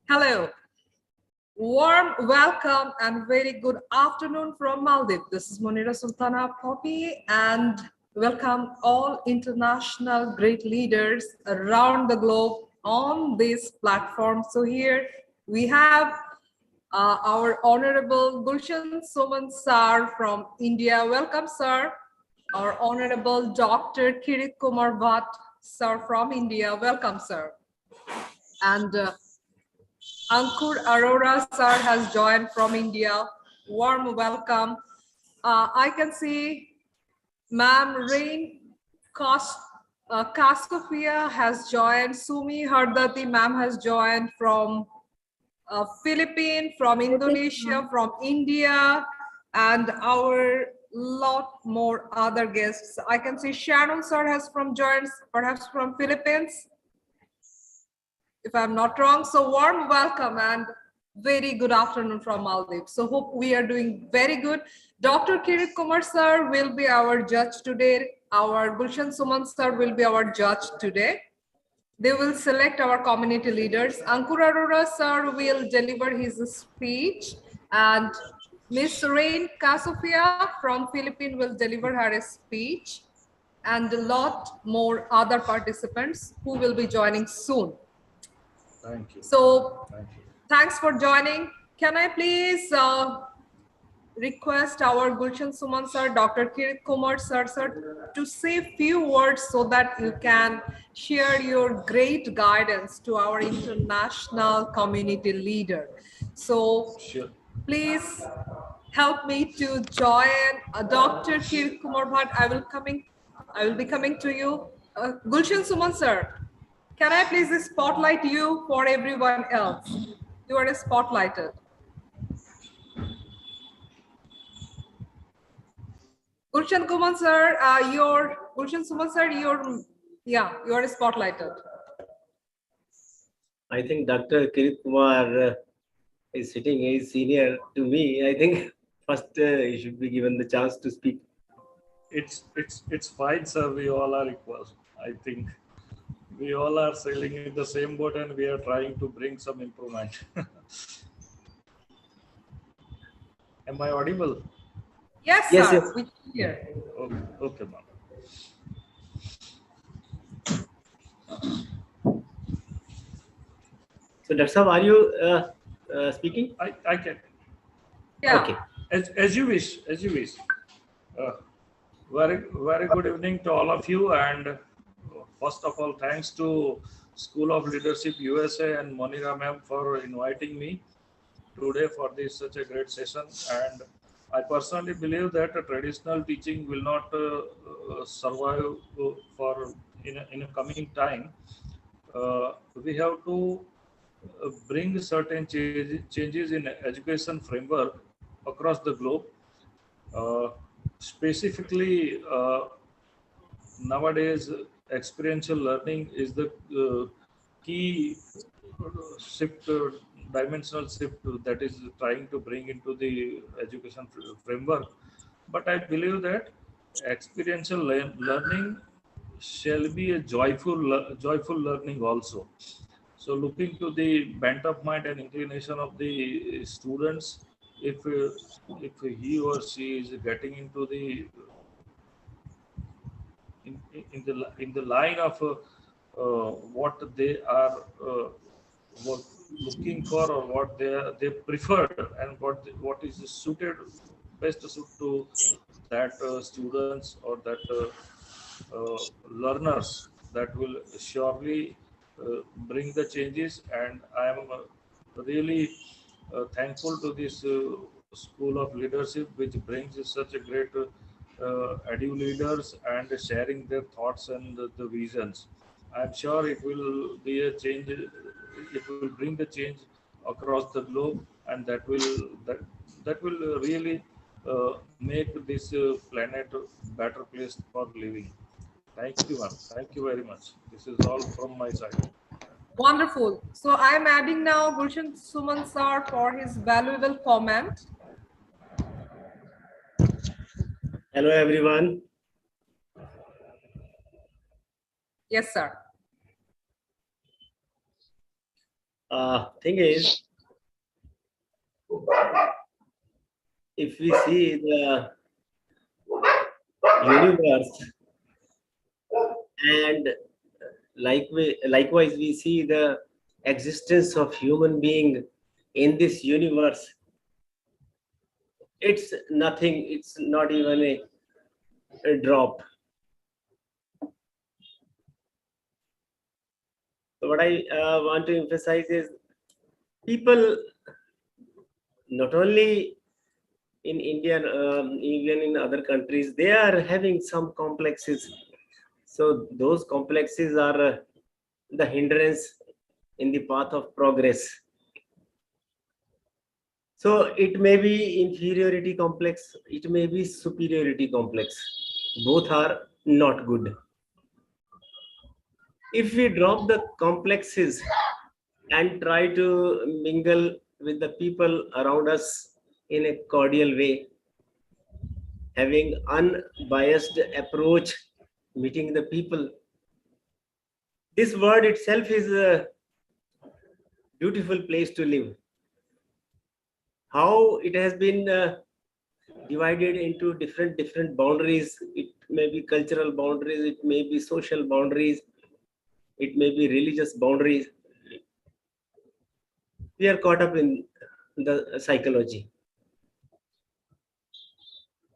Hello, warm welcome and very good afternoon from Maldives. This is Monira Sultana Poppy and welcome all international great leaders around the globe on this platform. So here we have our Honorable Gulshan Suman Sir from India. Welcome, sir. Our Honorable Dr. Kirit Kumar Bhatt, sir from India. Welcome, sir. And Ankur Arora sir has joined from India. Warm welcome. I can see Ma'am Rain Kaskofia has joined. Sumi Hardati ma'am has joined from Philippines, from Indonesia, from India, and our lot more other guests. I can see Sharon sir has joined, perhaps from Philippines, if I'm not wrong. So warm welcome and very good afternoon from Maldives. So hope we are doing very good. Dr. Kirit Kumar sir will be our judge today. Our Gulshan Suman sir will be our judge today. They will select our community leaders. Ankur Arora sir will deliver his speech, and Miss Rain Kasofia from Philippines will deliver her speech, and a lot more other participants who will be joining soon. Thank you. So thanks for joining. Can I please request our Gulshan Suman sir, Dr. Kirit Kumar sir, to say a few words so that you can share your great guidance to our international community leader. So Sure. please help me to join Dr. Kirit Kumar Bhatt. I will be coming to you. Gulshan Suman sir, can I please spotlight you for everyone else? You are spotlighted. Gulshan Kumar sir, Gulshan Suman sir, you are spotlighted. I think Dr. Kirit Kumar is sitting, is senior to me. I think first he should be given the chance to speak. It's fine, sir. We all are equal. I think we all are sailing in the same boat, and we are trying to bring some improvement. Am I audible? Yes, Yes, sir. yes. We can hear. Okay, ma'am. So, Dr. Saab, are you speaking? I can. Yeah. Okay. As you wish. As you wish. Very good evening to all of you, and first of all, thanks to School of Leadership USA and Monira ma'am for inviting me today for this such a great session. And I personally believe that traditional teaching will not survive for in a coming time. We have to bring certain changes in education framework across the globe. Uh, Specifically, nowadays, experiential learning is the key shift, dimensional shift that is trying to bring into the education framework. But I believe that experiential learning shall be a joyful learning also. So, looking to the bent of mind and inclination of the students, if he or she is getting into the in the line of what they are what looking for, or what they preferred, and what is suited, best suit to that students or that learners, that will surely bring the changes. And I am really thankful to this School of Leadership, which brings such a great edu leaders and sharing their thoughts and the visions. I'm sure it will be a change. It will bring the change across the globe, and that will really make this planet better place for living. Thank you, ma'am. Thank you very much. This is all from my side. Wonderful. So I'm adding now Gulshan Suman sir for his valuable comment. Hello, everyone. Yes, sir. Thing is, if we see the universe, and likewise we see the existence of human being in this universe, it's nothing, it's not even a drop. So what I want to emphasize is people, not only in India, even in other countries, they are having some complexes. So those complexes are the hindrance in the path of progress. So it may be inferiority complex, it may be superiority complex. Both are not good. If we drop the complexes and try to mingle with the people around us in a cordial way, having unbiased approach, meeting the people, this world itself is a beautiful place to live. How it has been divided into different boundaries, it may be cultural boundaries, it may be social boundaries, it may be religious boundaries. We are caught up in the psychology.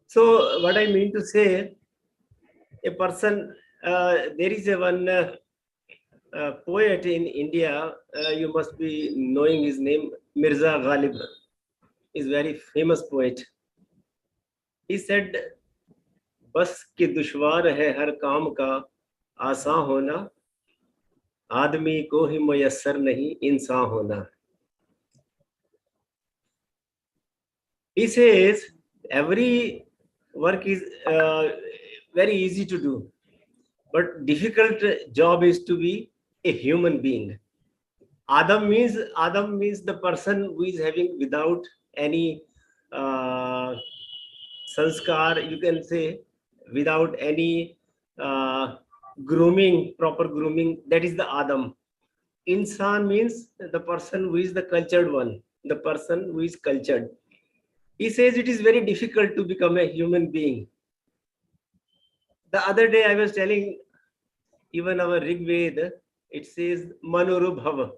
So what I mean to say, a person, there is a one poet in India, you must be knowing his name, Mirza Ghalib, is very famous poet. He said, बस कि दुश्वार है हर काम का आसान होना, आदमी को ही मुयस्सर नहीं इंसान होना. He says every work is very easy to do, but difficult job is to be a human being. Adam means the person who is having without any sanskar, you can say, without any grooming, proper grooming. That is the Adam. Insan means the person who is the cultured one, the person who is cultured. He says it is very difficult to become a human being. The other day I was telling, even our Rig Veda, it says Manurubhava.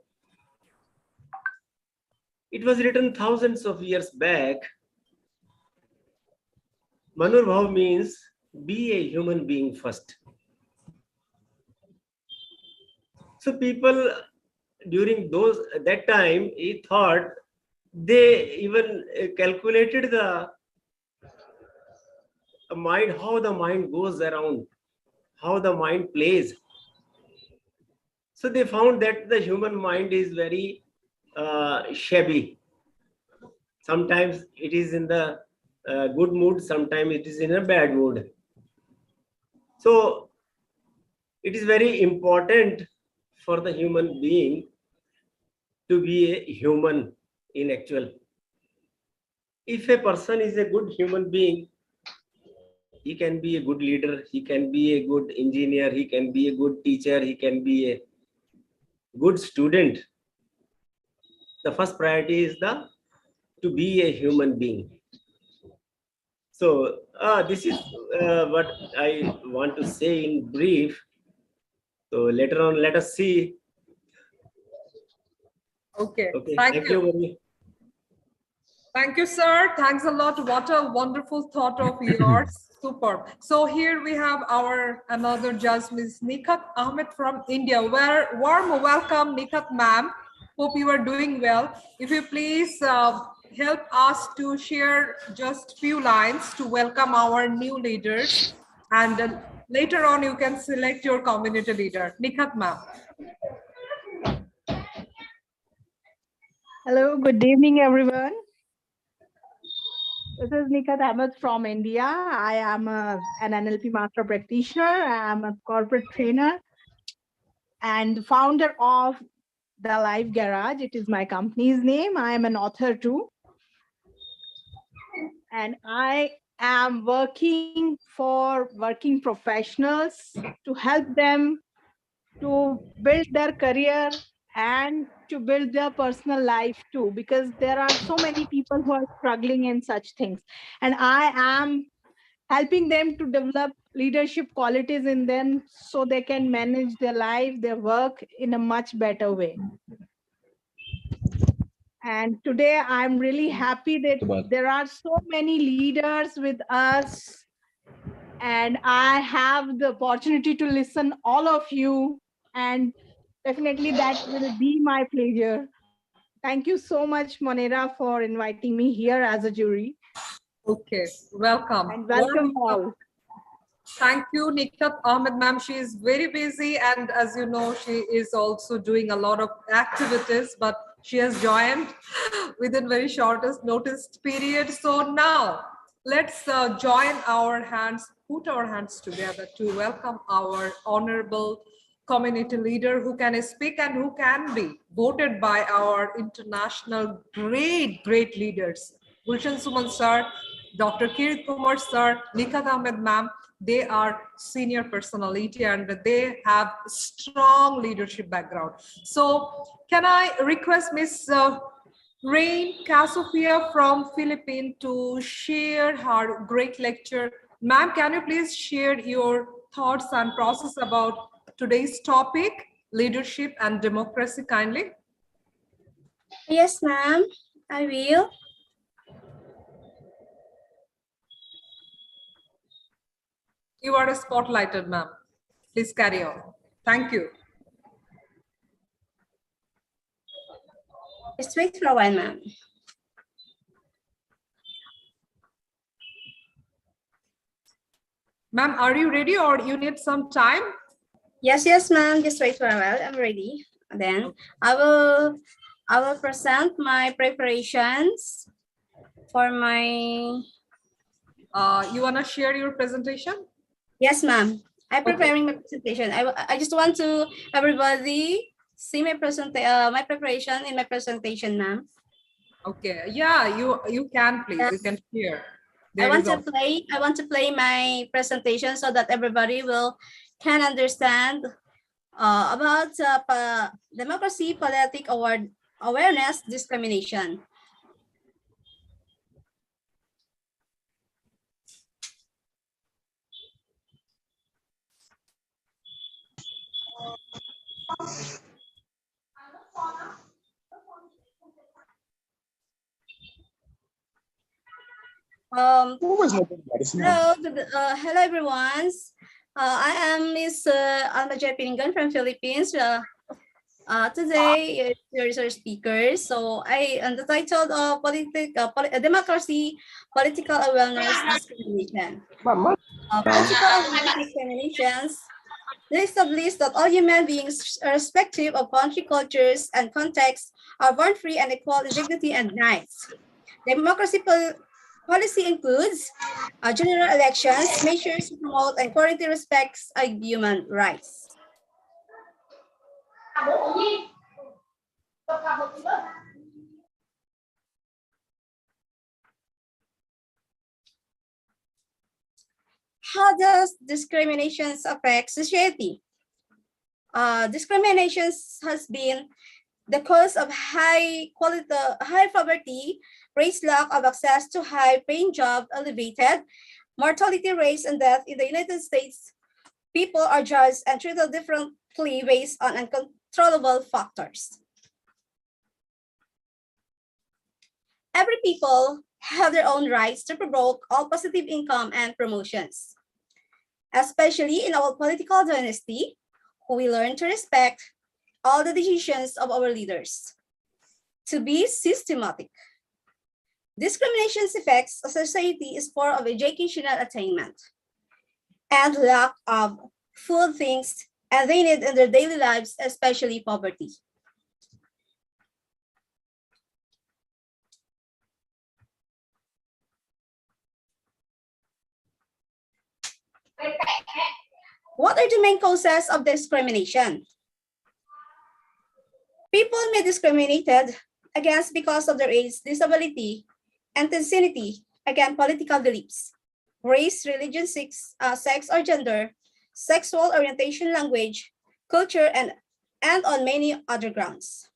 It was written thousands of years back. Manurubhava means be a human being first. So people during that time, he thought, they even calculated the mind, how the mind goes around, how the mind plays. So they found that the human mind is very shabby. Sometimes it is in the good mood, sometimes it is in a bad mood. So it is very important for the human being to be a human in actual. If a person is a good human being, he can be a good leader, he can be a good engineer, he can be a good teacher, he can be a good student. The first priority is to be a human being. So this is what I want to say in brief. So later on, let us see. Okay. Thank you, Mani. Thank you, sir. Thanks a lot. What a wonderful thought of yours. Superb. So here we have our another judge, Ms. Nikhat Ahmed from India. Warm welcome, Nikhat ma'am. Hope you are doing well. If you please help us to share just few lines to welcome our new leaders. And later on, you can select your community leader. Nikhat ma'am. Hello, good evening, everyone. This is Nikhat Ahmed from India. I am an NLP master practitioner. I am a corporate trainer and founder of The Life Garage. It is my company's name. I am an author too. And I am working for working professionals to help them to build their career and to build their personal life too, because there are so many people who are struggling in such things. And I am helping them to develop leadership qualities in them so they can manage their life, their work in a much better way. And today I'm really happy that there are so many leaders with us, and I have the opportunity to listen all of you, and definitely that will be my pleasure. Thank you so much, Monera, for inviting me here as a jury. Okay, welcome. And welcome all. Thank you, Nikat Ahmed ma'am. She is very busy, and as you know, she is also doing a lot of activities, but she has joined within very shortest notice period. So now let's join our hands, put our hands together to welcome our honorable community leader who can speak and who can be voted by our international great leaders. Gulshan Suman sir, Dr. Kirit Kumar sir, Nikat Ahmed ma'am, they are senior personality and they have strong leadership background. So can I request Miss Rain Casofia from Philippines to share her great lecture. Ma'am, can you please share your thoughts and process about today's topic, leadership and democracy, kindly? Yes, ma'am, I will. You are spotlighted, ma'am. Please carry on. Thank you. Just wait for a while, ma'am. Ma'am, are you ready or you need some time? Yes, ma'am. Just wait for a while. I'm ready. Then I will present my preparations for my. You wanna share your presentation? Yes, ma'am. I'm preparing my presentation. I just want to everybody see my my preparation in my presentation, ma'am. Okay. Yeah, you can please. You can share. I want to play my presentation so that everybody can understand about democracy, politic awareness, discrimination. Hello everyone. I am Miss Alma J. Piningan from Philippines. Today is our speaker. So I am the title of democracy, political awareness, discrimination. Political awareness, discriminations. They establish that all human beings, irrespective of country, cultures, and contexts, are born free and equal in dignity and rights. Democracy policy includes general elections, measures to promote and guarantee respects of human rights. How does discrimination affect society? Discrimination has been the cause of high poverty, race lack of access to high-paying jobs, elevated mortality rates, and death in the United States. People are judged and treated differently based on uncontrollable factors. Every people have their own rights to provoke all positive income and promotions, especially in our political dynasty. We learn to respect all the decisions of our leaders, to be systematic. Discrimination's effects on society is form of educational attainment and lack of food, things, and they need in their daily lives, especially poverty. What are the main causes of discrimination? People may be discriminated against because of their age, disability, ethnicity, again, political beliefs, race, religion, sex or gender, sexual orientation, language, culture, and on many other grounds.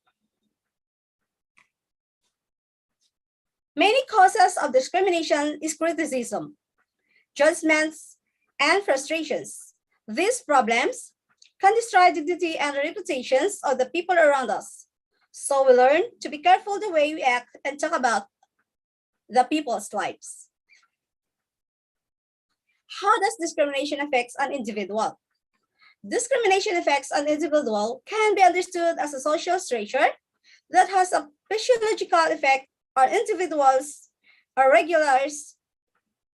Many causes of discrimination is criticism, judgments, and frustrations. These problems can destroy dignity and reputations of the people around us. So we learn to be careful the way we act and talk about the people's lives. How does discrimination affect an individual? Discrimination affects an individual can be understood as a social structure that has a physiological effect on individuals or regulars,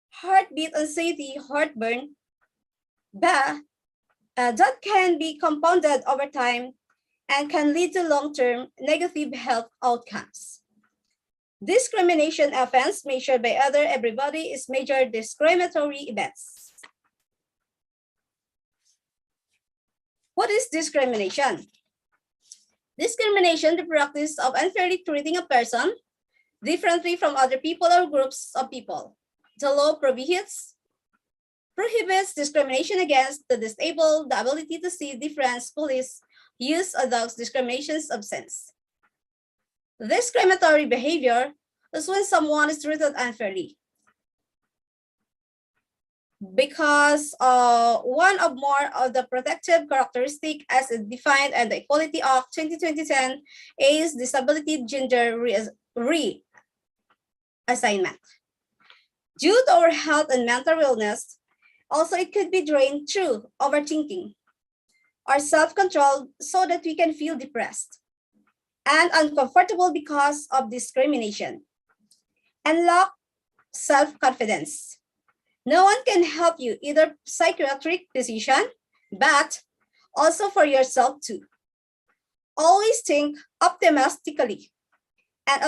heartbeat anxiety, heartburn, that can be compounded over time and can lead to long-term negative health outcomes. Discrimination offense measured by other everybody is major discriminatory events. What is discrimination? Discrimination, the practice of unfairly treating a person differently from other people or groups of people. The law prohibits discrimination against the disabled, the ability to see difference, police use of those discriminations absence. Discriminatory behavior is when someone is treated unfairly because one or more of the protective characteristics as defined in the Equality Act 2010 is disability gender reassignment. Due to our health and mental illness, also it could be drained through overthinking or self-control so that we can feel depressed and uncomfortable because of discrimination and lack self-confidence. No one can help you, either psychiatric physician, but also for yourself too. Always think optimistically and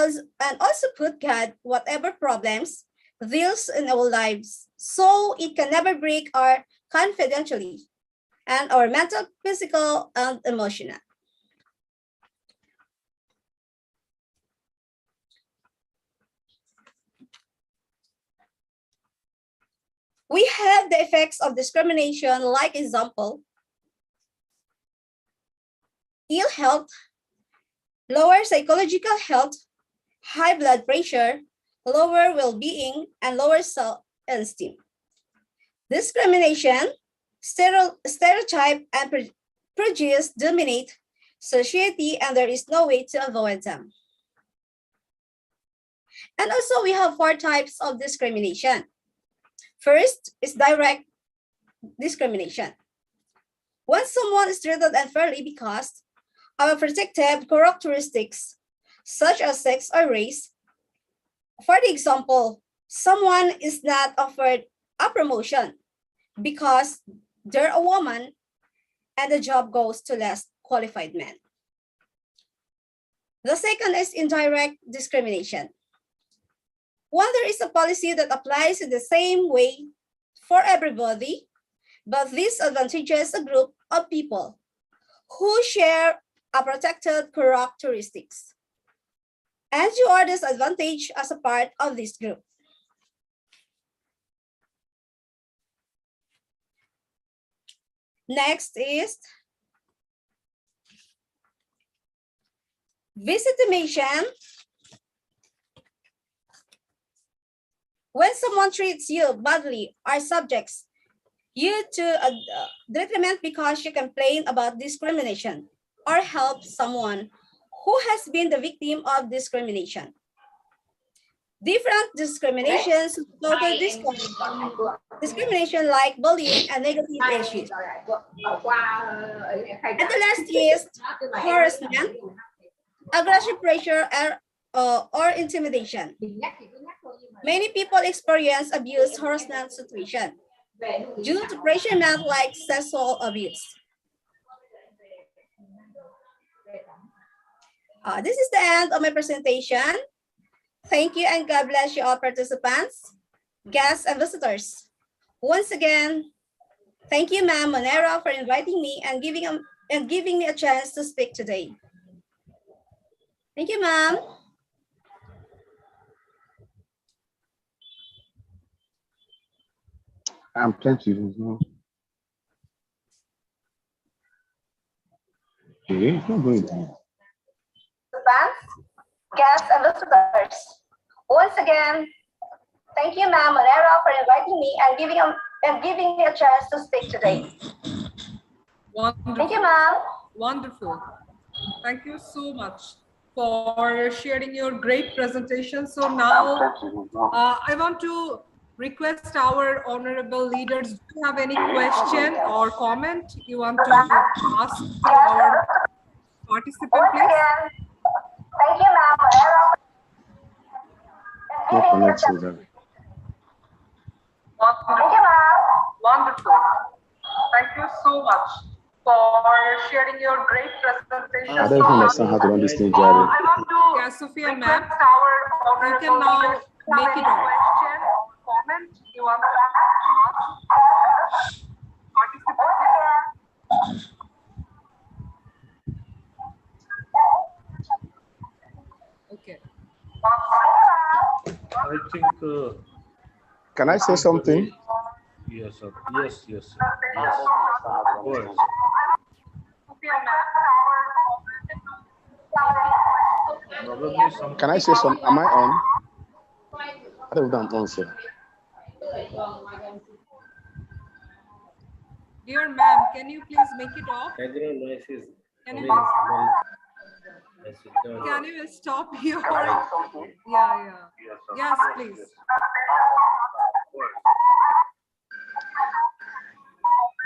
also put God whatever problems deals in our lives so it can never break our confidentially and our mental, physical, and emotional. We have the effects of discrimination, like example, ill health, lower psychological health, high blood pressure, lower well-being, and lower self-esteem. Discrimination, stereotype, and prejudice dominate society, and there is no way to avoid them. And also, we have 4 types of discrimination. First is direct discrimination. When someone is treated unfairly because of protective characteristics such as sex or race. For example, someone is not offered a promotion because they're a woman and the job goes to less qualified men. The second is indirect discrimination. When there is a policy that applies in the same way for everybody, but disadvantages a group of people who share a protected characteristics, and you are disadvantaged as a part of this group. Next is victimization. When someone treats you badly or subjects you to detriment because you complain about discrimination or help someone who has been the victim of discrimination. Different discriminations, total discrimination like bullying and negative issues. And the last is harassment, aggressive pressure, or intimidation. Many people experience abuse harassment situation due to pressure like sexual abuse. This is the end of my presentation. Thank you and God bless you all participants, guests, and visitors. Once again, thank you, Ma'am Monero, for inviting me and giving me a chance to speak today. Thank you, Ma'am. I'm plenty. No. Okay, it's not going down. Guests and visitors. Once again, thank you, Ma'am Monero, for inviting me and giving me a chance to speak today. Wonderful. Thank you, Ma'am. Wonderful. Thank you so much for sharing your great presentation. So now I want to request our honorable leaders, do you have any question or comment you want to ask to our participant, Once please? again, thank you, Ma'am Monero. No connection there. Thank you, Ma'am. Wonderful. Thank you so much for sharing your great presentation. I don't even understand how to run this thing, Jerry. I want to, yeah, Sophia, ma'am, you can now make it on. Question or comment you want to ask participants? Okay. I think. Can I say something? Yes, sir. Yes, yes, sir. Yes. Go ahead, sir. Probably some. Can I say something? Am I on? I don't know if I'm on, sir. Dear ma'am, can you please make it off? Background noise is Can coming. Can you stop your? Yeah. Yes, please.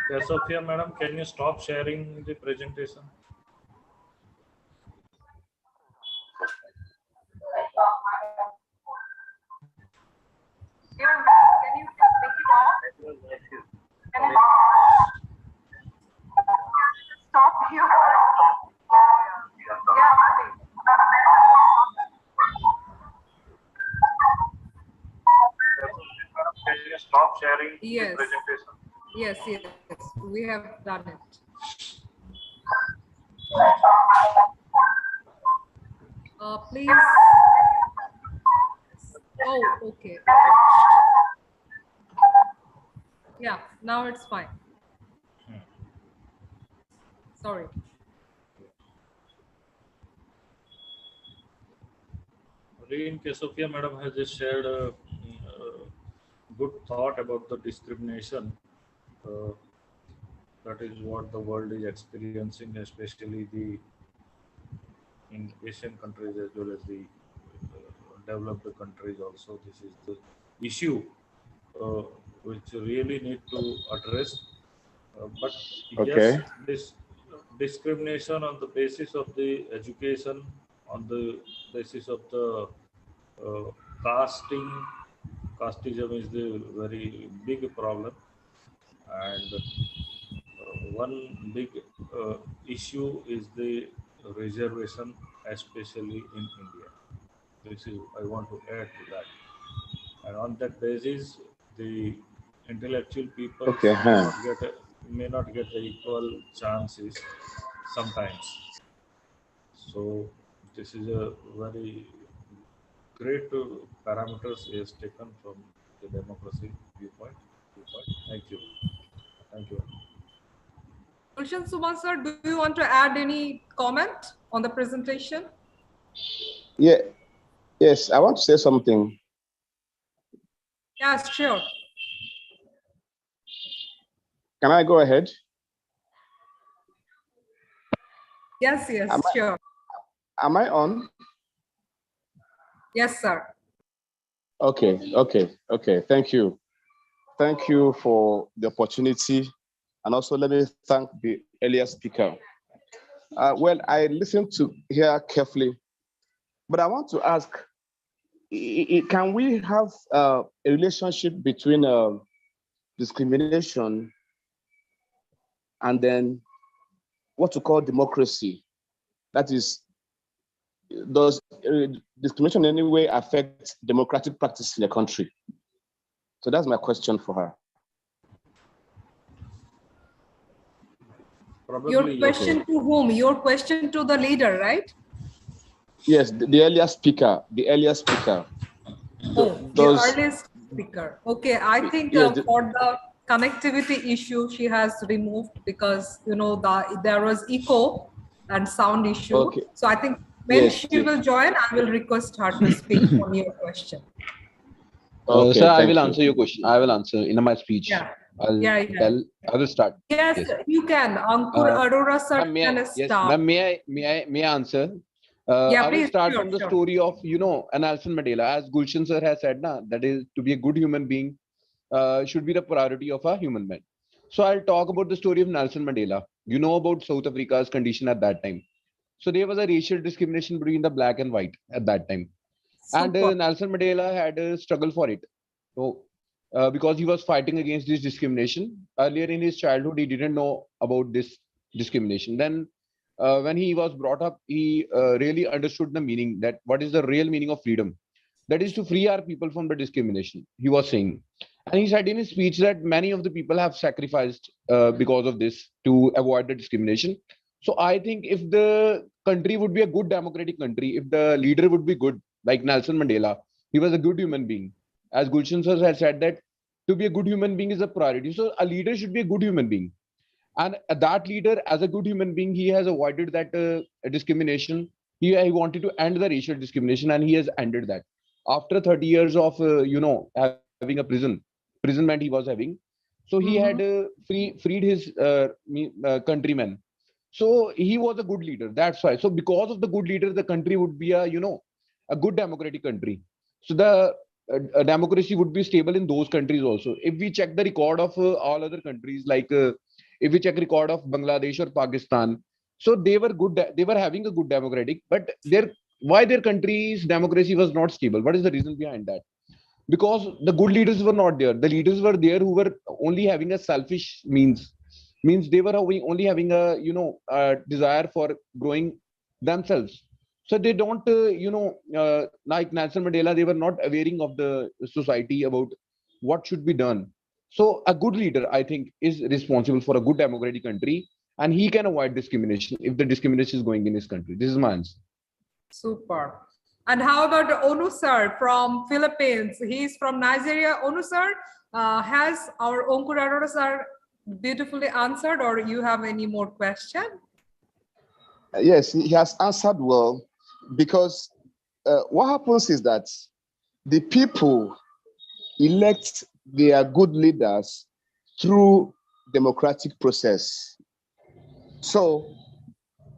Yes, Sophia, madam, can you stop sharing the presentation? Dear ma'am, can you please make it off? Can you stop your? Yeah, please. Can you stop sharing Yes. the presentation? Yes, we have done it. Please. Oh, okay. Yeah, now it's fine. Sorry. Again, Sophia, madam has just shared a good thought about the discrimination. That is what the world is experiencing, especially in Asian countries as well as the developed countries also. This is the issue which really need to address. But Okay. yes, this discrimination on the basis of the education, on the basis of the casteism is the very big problem, and one big issue is the reservation, especially in India. This is I want to add to that, and on that basis, the intellectual people Okay, may not get the equal chances sometimes. So this is a very great parameters is taken from the democracy viewpoint. Thank you. Thank you. Gulshan Suman sir, do you want to add any comment on the presentation? Yeah. Yes, I want to say something. Yes, sure. Can I go ahead? Yes, sure. Am I on? Yes, sir. Okay. Thank you. Thank you for the opportunity. And also let me thank the earlier speaker. Well, I listened to here carefully, but I want to ask, can we have a relationship between discrimination and then what we call democracy? That is, does discrimination in any way affect democratic practice in the country? So that's my question for her. Probably Your question to whom? Your question to the leader, right? Yes, the earlier speaker. Oh, the earliest speaker. Okay, I think Yes, for the connectivity issue, she has removed because, you know, there was echo and sound issue. Okay. So I think When Yes, she yes. will join, I will request her to speak on your question. Okay, Sir, I thank will you. answer your question. I will answer in my speech. Yeah. I'll Yeah, yeah. tell. I will start. Yes, Yes. you can. Ankur Arora sir Ma'am, may I, can yes, start. ma'am, may I answer? Yeah, I will please, start sure, from the sure. story of, Nelson Mandela. As Gulshan sir has said, that is to be a good human being should be the priority of a human man. So I'll talk about the story of Nelson Mandela. You know about South Africa's condition at that time. So there was a racial discrimination between the black and white at that time. And Super. Nelson Mandela had a struggle for it. So, because he was fighting against this discrimination earlier in his childhood, he didn't know about this discrimination. Then, when he was brought up, he really understood the meaning, that what is the real meaning of freedom. That is to free our people from the discrimination, he was saying. And he said in his speech that many of the people have sacrificed because of this to avoid the discrimination. So I think if the country would be a good democratic country, if the leader would be good, like Nelson Mandela, he was a good human being. As Gulshan sir has said that to be a good human being is a priority. So a leader should be a good human being. And that leader, as a good human being, he has avoided that discrimination. He wanted to end the racial discrimination, and he has ended that. After 30 years of, having a imprisonment he was having, so he had freed his countrymen. So he was a good leader. That's why. So because of the good leader, the country would be a good democratic country. So the democracy would be stable in those countries also. If we check the record of all other countries, like if we check record of Bangladesh or Pakistan, so they were good. They were having a good democratic, but why their country's democracy was not stable? What is the reason behind that? Because the good leaders were not there. The leaders were there who were only having a selfish means they were only having a desire for growing themselves. So they don't like Nelson Mandela, they were not awareing of the society about what should be done. So a good leader, I think, is responsible for a good democratic country, and he can avoid discrimination if the discrimination is going in his country. This is my answer. Super. And how about Onu sir from Philippines? He's from Nigeria. Onu sir, has our Ankur Arora sir beautifully answered, or you have any more question? Yes, he has answered well, because what happens is that the people elect their good leaders through democratic process. So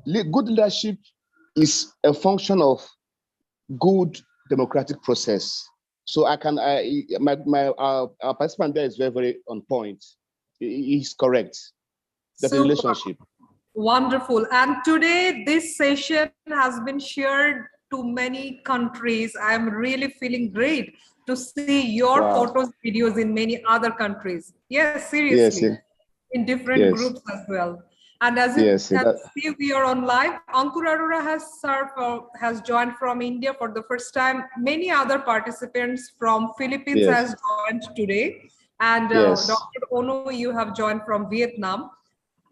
good leadership is a function of good democratic process. So our participant there is very, very on point. He's correct. That's the relationship. Wonderful. And today this session has been shared to many countries. I'm really feeling great to see your photos, videos in many other countries. Yes, seriously. Yes, in different groups as well. And as you can see, we are on live. Ankur Arora has joined from India for the first time. Many other participants from Philippines has joined today. And Dr. Onu, you have joined from Vietnam.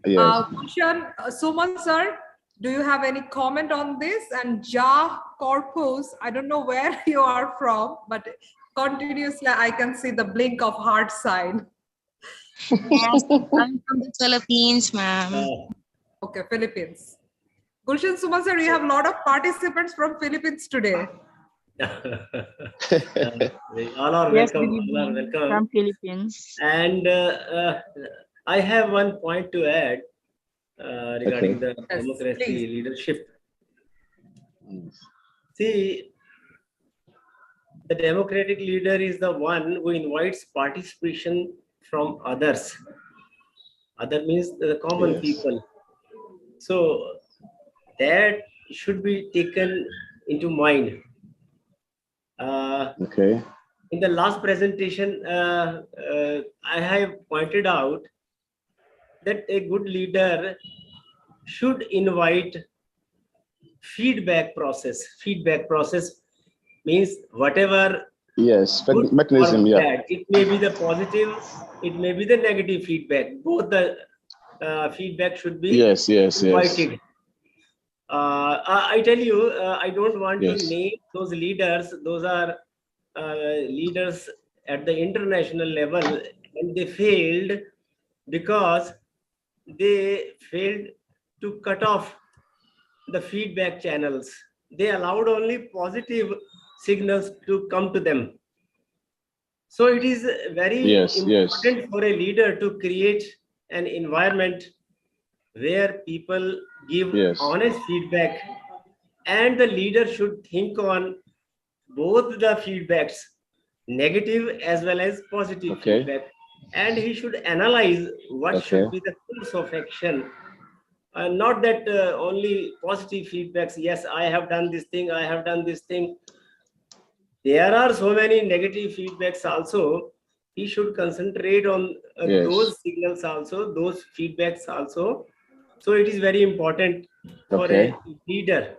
Gulshan, Suman sir, do you have any comment on this? And Ja Corpus, I don't know where you are from, but continuously I can see the blink of heart sign. Yes, I'm from the Philippines, ma'am. Okay, Philippines. Gulshan, Suman sir, you have a lot of participants from Philippines today. All are welcome. All are welcome from Philippines. And I have one point to add regarding the democracy leadership. See, the democratic leader is the one who invites participation from others. Other means the common people. So that should be taken into mind. In the last presentation, I have pointed out that a good leader should invite feedback process. Feedback process means whatever mechanism. It may be the positive, it may be the negative feedback. Both the feedback should be invited. I tell you, I don't want to name those leaders. Those are leaders at the international level, and they failed because they failed to cut off the feedback channels. they allowed only positive signals to come to them. So it is very important for a leader to create an environment where people give honest feedback, and the leader should think on both the feedbacks, negative as well as positive feedback, and he should analyze what should be the course of action. Not that only positive feedbacks, yes, I have done this thing, I have done this thing. There are so many negative feedbacks also. He should concentrate on those signals also, those feedbacks also. So it is very important for a leader.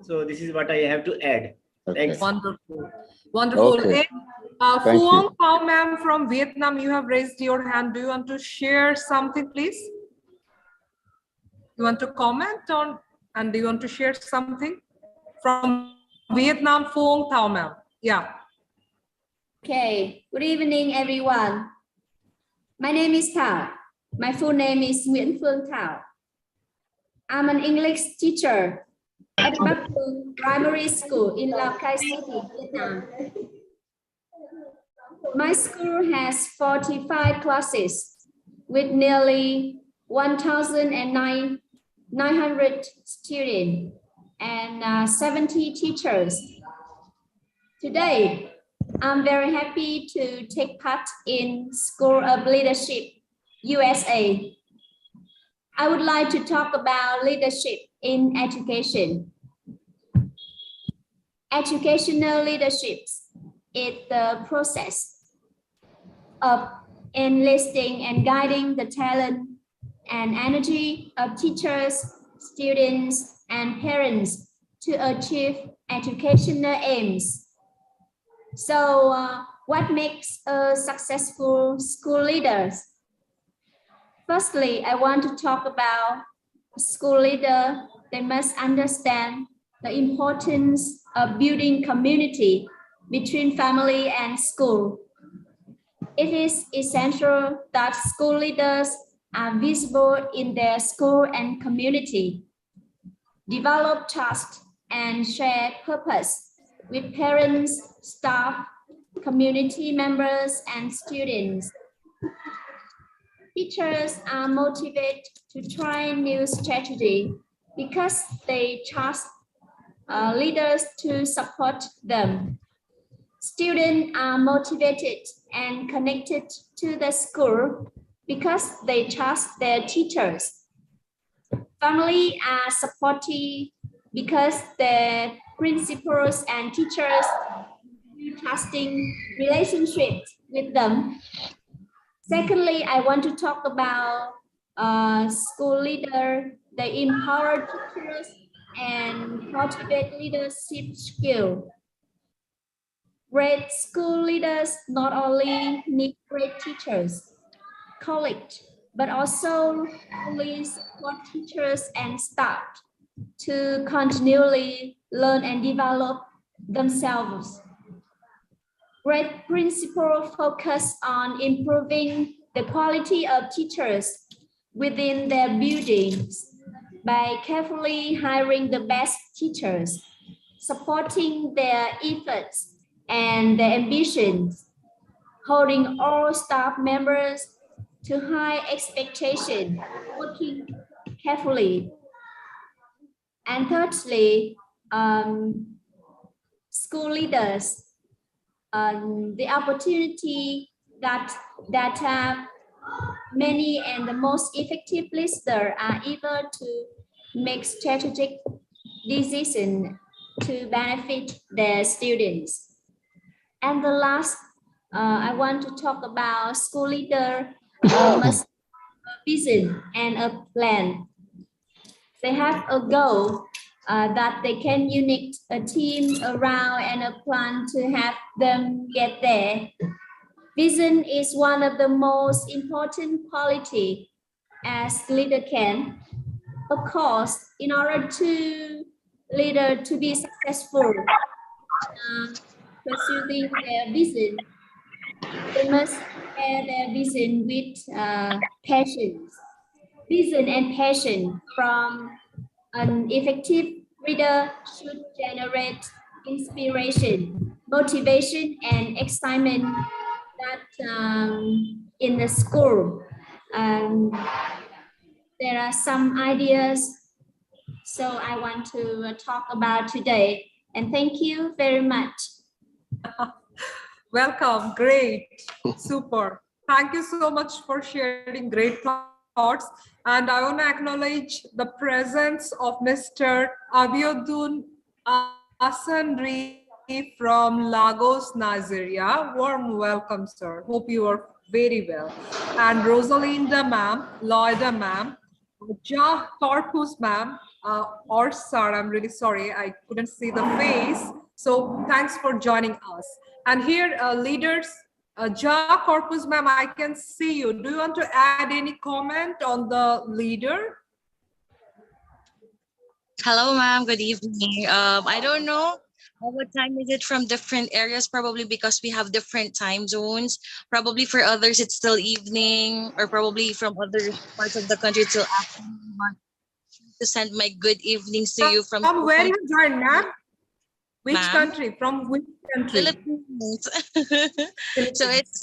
So this is what I have to add. Thanks. Wonderful. Wonderful. Phuong Thao ma'am from Vietnam, you have raised your hand. Do you want to share something, please? You want to comment on, and do you want to share something from Vietnam? Phuong Thao ma'am. Yeah. Okay. Good evening, everyone. My name is Thao. My full name is Nguyễn Phương Thao. I'm an English teacher at Bắc Phương Primary School in Lào Cai City, Vietnam. My school has 45 classes with nearly 1,900 students and 70 teachers. Today, I'm very happy to take part in School of Leadership USA. I would like to talk about leadership in education. Educational leadership is the process of enlisting and guiding the talent and energy of teachers, students, and parents to achieve educational aims. So what makes a successful school leader? Firstly, I want to talk about school leader. They must understand the importance of building community between family and school. It is essential that school leaders are visible in their school and community, develop trust and share purpose with parents, staff, community members, and students. Teachers are motivated to try new strategy because they trust leaders to support them. Students are motivated and connected to the school because they trust their teachers. Family are supportive because their principals and teachers have trusting relationships with them. Secondly, I want to talk about school leader. They empower teachers and cultivate leadership skill. Great school leaders not only need great teachers, colleagues, but also fully support teachers and staff to continually learn and develop themselves. Great principals focus on improving the quality of teachers within their buildings by carefully hiring the best teachers, supporting their efforts and their ambitions, holding all staff members to high expectations, working carefully. And thirdly, school leaders, the opportunity that have many and the most effective leaders are able to make strategic decisions to benefit their students. And the last, I want to talk about school leader must have a vision and a plan. They have a goal that they can unite a team around and a plan to have them get there. Vision is one of the most important quality as leader can. Of course, in order to leader to be successful pursuing their vision, they must share their vision with passion. Vision and passion from an effective reader should generate inspiration, motivation, and excitement that in the school. There are some ideas so I want to talk about today. And thank you very much. Welcome. Great. Super. Thank you so much for sharing great thoughts. And I want to acknowledge the presence of Mr. Abiodun Asanri from Lagos, Nigeria. Warm welcome, sir. Hope you are very well. And Rosalinda ma'am, Loida ma'am, Ja Corpus ma'am, or sir, I'm really sorry, I couldn't see the face. So thanks for joining us. And here, leaders, Ja Corpus ma'am, I can see you. Do you want to add any comment on the leader? Hello, ma'am. Good evening. I don't know what time is it from different areas, probably because we have different time zones. Probably for others, it's still evening, or probably from other parts of the country, it's still afternoon. But to send my good evenings to you from where you join, ma'am? Which country? From which country? Philippines. So it's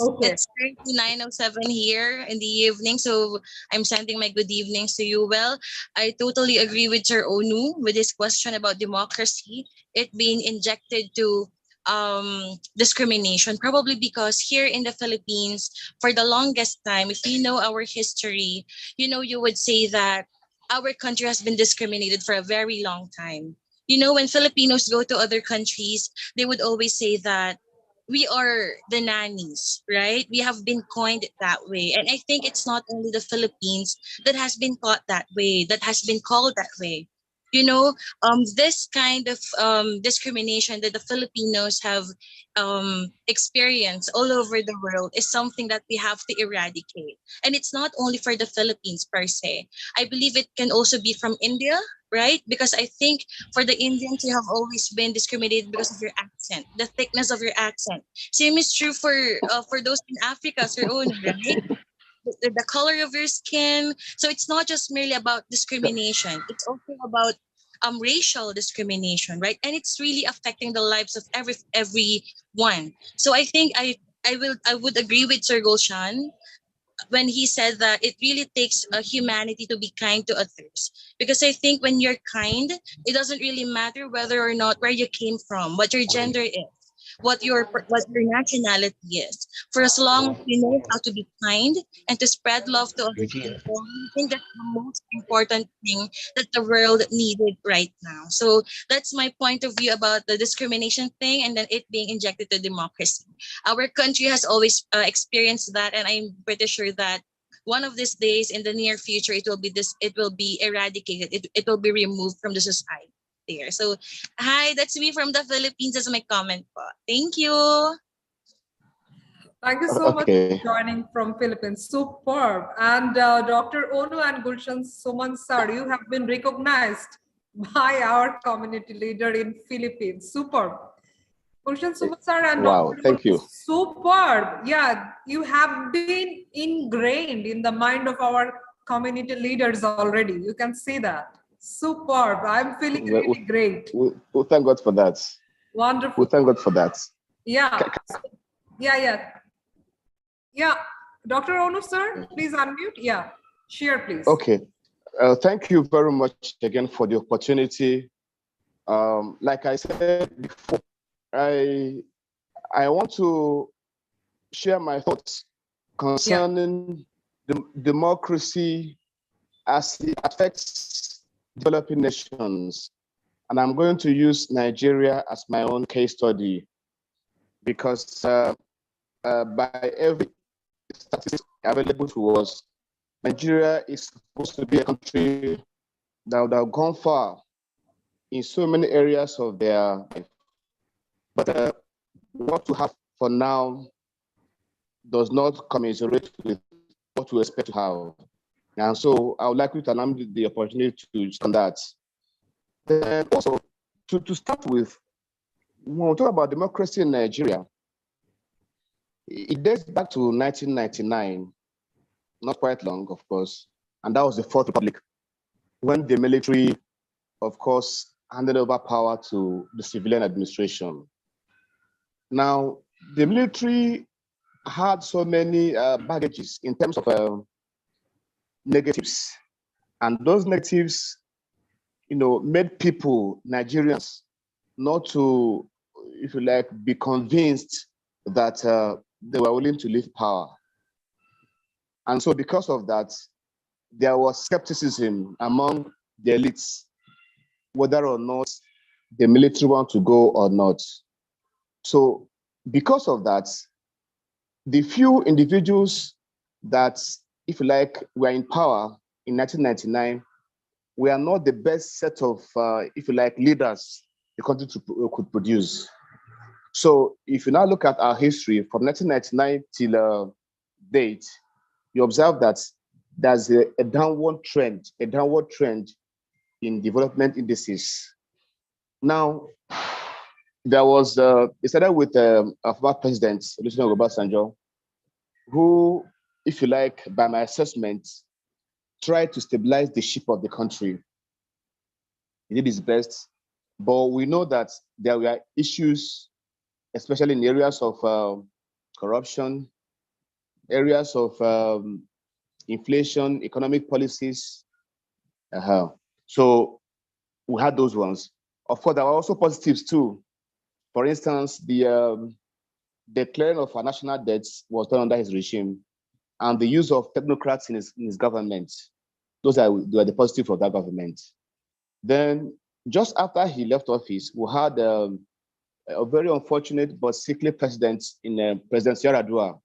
currently 9:07 here in the evening. So I'm sending my good evenings to you. Well, I totally agree with Sir Onu with his question about democracy, it being injected to discrimination, probably because here in the Philippines, for the longest time, if you know our history, you would say that our country has been discriminated for a very long time. When Filipinos go to other countries, they would always say that we are the nannies, right? We have been coined that way. And I think it's not only the Philippines that has been taught that way, that has been called that way. This kind of discrimination that the Filipinos have experienced all over the world is something that we have to eradicate. And it's not only for the Philippines per se. I believe it can also be from India, right? Because I think for the Indians, you have always been discriminated because of your accent, the thickness of your accent. Same is true for those in Africa, Sir Owen, right? The color of your skin. So it's not just merely about discrimination. It's also about racial discrimination, right? And it's really affecting the lives of everyone. So I think I would agree with Sir Gulshan when he said that it really takes humanity to be kind to others. Because I think when you're kind, it doesn't really matter whether or not where you came from, what your gender is, what your nationality is. For as long as you know how to be kind and to spread love to other people, I think that's the most important thing that the world needed right now. So that's my point of view about the discrimination thing and then it being injected to democracy. Our country has always experienced that, and I'm pretty sure that one of these days in the near future, it will be eradicated. It will be removed from the society. There. So, hi, that's me from the Philippines. That's my comment po. Thank you. Thank you so much for joining from Philippines. Superb. And Dr. Onu and Gulshan Suman sir, you have been recognized by our community leader in Philippines. Superb. Gulshan Suman sir and wow, Dr. thank you. Superb. Yeah, you have been ingrained in the mind of our community leaders already. You can see that. Superb. I'm feeling really great. We thank God for that. Wonderful. We thank God for that. Yeah. Yeah. Dr. Onu, sir, please unmute. Yeah. Share, please. Okay. Thank you very much again for the opportunity. Like I said before, I want to share my thoughts concerning democracy as it affects developing nations. And I'm going to use Nigeria as my own case study because by every statistic available to us, Nigeria is supposed to be a country that would have gone far in so many areas of their life. But what we have for now does not commiserate with what we expect to have. And so I would like you to allow me the opportunity to on that. Then also, to start with, when we talk about democracy in Nigeria, it dates back to 1999, not quite long, of course, and that was the Fourth Republic, when the military, of course, handed over power to the civilian administration. Now, the military had so many baggages in terms of negatives, and those negatives, made people, Nigerians, not to, if you like, be convinced that they were willing to leave power. And so because of that, there was skepticism among the elites, whether or not the military want to go or not. So because of that, the few individuals that, if you like, were in power in 1999, were not the best set of, if you like, leaders the country could produce. So if you now look at our history from 1999 till date, you observe that there's a downward trend in development indices. Now, there was, it started with our former president, Olusegun Obasanjo, who, if you like, by my assessment, tried to stabilize the ship of the country. He did his best, but we know that there were issues, especially in areas of corruption, areas of inflation, economic policies. So we had those ones. Of course, there were also positives too. For instance, the clearing of our national debts was done under his regime, and the use of technocrats in his government. Those were the positives of that government. Then, just after he left office, we had a very unfortunate but sickly president in President Yar'Adua.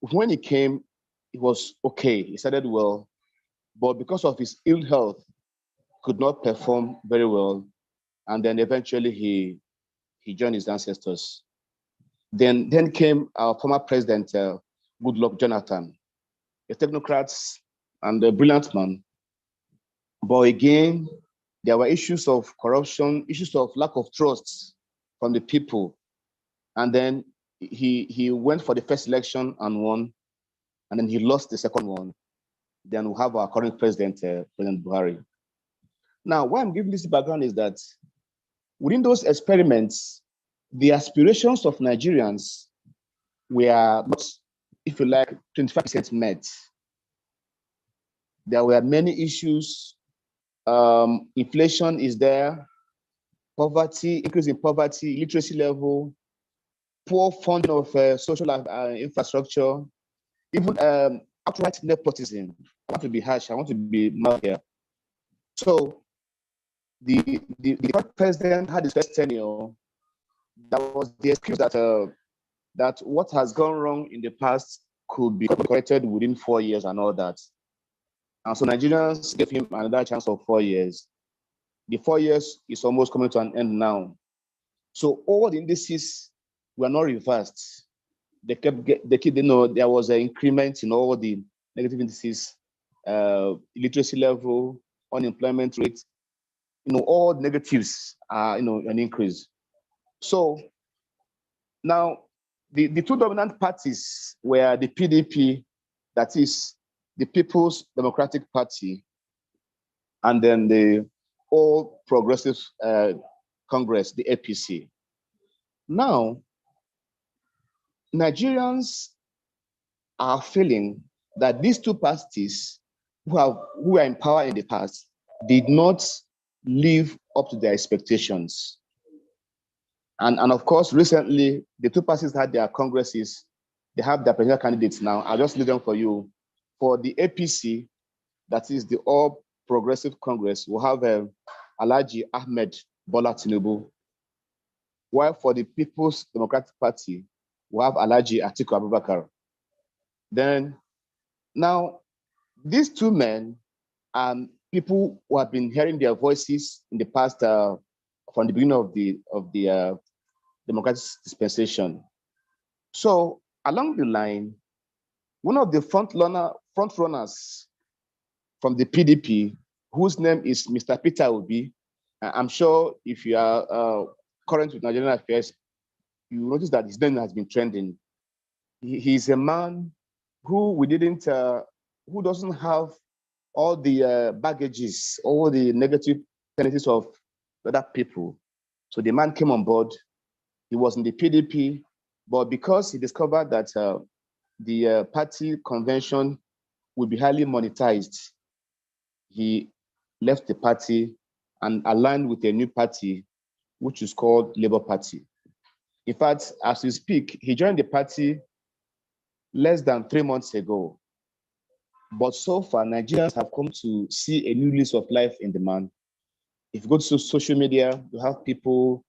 When he came, it was okay. He started well, but because of his ill health, could not perform very well, and then eventually he joined his ancestors. Then came our former president, Goodluck Jonathan, a technocrat and a brilliant man. But again, there were issues of corruption, issues of lack of trust from the people. And then he went for the first election and won, and then he lost the second one. Then we have our current president, President Buhari. Now, why I'm giving this background is that within those experiments, the aspirations of Nigerians were not, if you like, 25% met. There were many issues. Inflation is there, poverty, increase in poverty, literacy level, poor funding of social infrastructure, even outright nepotism. I want to be harsh, I want to be mild here. So the president had his first tenure. That was the excuse that that what has gone wrong in the past could be corrected within 4 years and all that. And so Nigerians gave him another chance of 4 years. The 4 years is almost coming to an end now. So all the indices were not reversed. They there was an increment in all the negative indices, literacy level, unemployment rate, all negatives are, an increase. So now the two dominant parties were the PDP, that is the People's Democratic Party, and then the All Progressive Congress, the APC. Now, Nigerians are feeling that these two parties who were in power in the past did not live up to their expectations. And of course, recently, the two parties had their congresses. They have their presidential candidates now. I'll just leave them for you. For the APC, that is the All Progressive Congress, we'll have Alhaji Ahmed Bola Tinubu. While for the People's Democratic Party, we have Alhaji Atiku Abubakar. Then, now, these two men are people who have been hearing their voices in the past from the beginning of the democratic dispensation. So along the line, one of the front runners from the PDP, whose name is Mr. Peter Obi, I'm sure if you are current with Nigerian affairs, you notice that his name has been trending. He's a man who who doesn't have all the baggages, all the negative tendencies of other people. So the man came on board. He was in the PDP, but because he discovered that the party convention would be highly monetized, he left the party and aligned with a new party, which is called Labour Party. In fact, as we speak, he joined the party less than 3 months ago. But so far, Nigerians have come to see a new lease of life in the man. If you go to social media, you have people,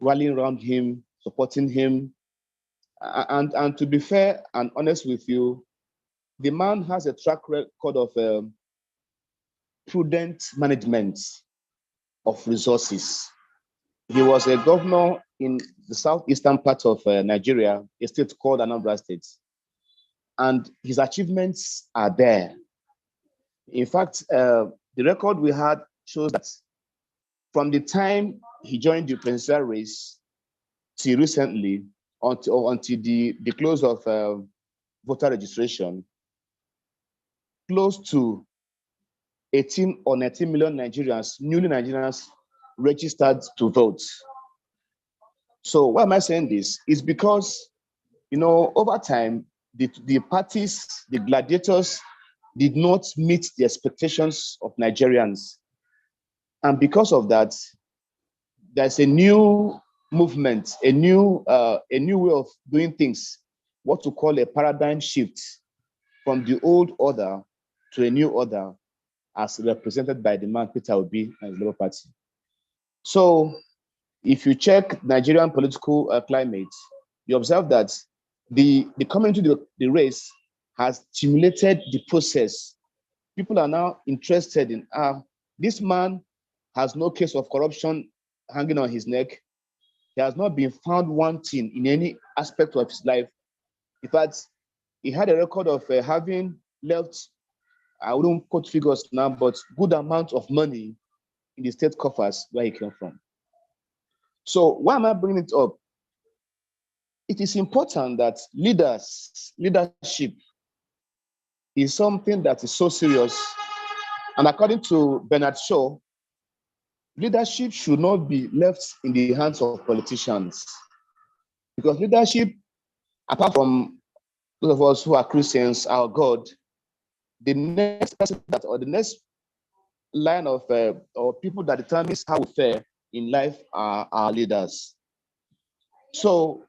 rallying around him, supporting him. And to be fair and honest with you, the man has a track record of prudent management of resources. He was a governor in the southeastern part of Nigeria, a state called Anambra State. And his achievements are there. In fact, the record we had shows that from the time he joined the presidential race till recently, until the close of voter registration, close to 18 or 19 million Nigerians, newly Nigerians, registered to vote. So why am I saying this? It's because, over time, the parties, the gladiators, did not meet the expectations of Nigerians. And because of that, there's a new movement, a new way of doing things, what to call a paradigm shift from the old order to a new order, as represented by the man Peter Obi and the Labour Party. So if you check Nigerian political climate, you observe that the coming to the race has stimulated the process. People are now interested in, this man has no case of corruption hanging on his neck. He has not been found wanting in any aspect of his life. In fact, he had a record of having left, I wouldn't quote figures now, but good amount of money in the state coffers where he came from. So why am I bringing it up? It is important that leadership is something that is so serious. And according to Bernard Shaw, leadership should not be left in the hands of politicians. Because leadership, apart from those of us who are Christians, our God, the next person that, or the next line of or people that determines how we fare in life are our leaders. So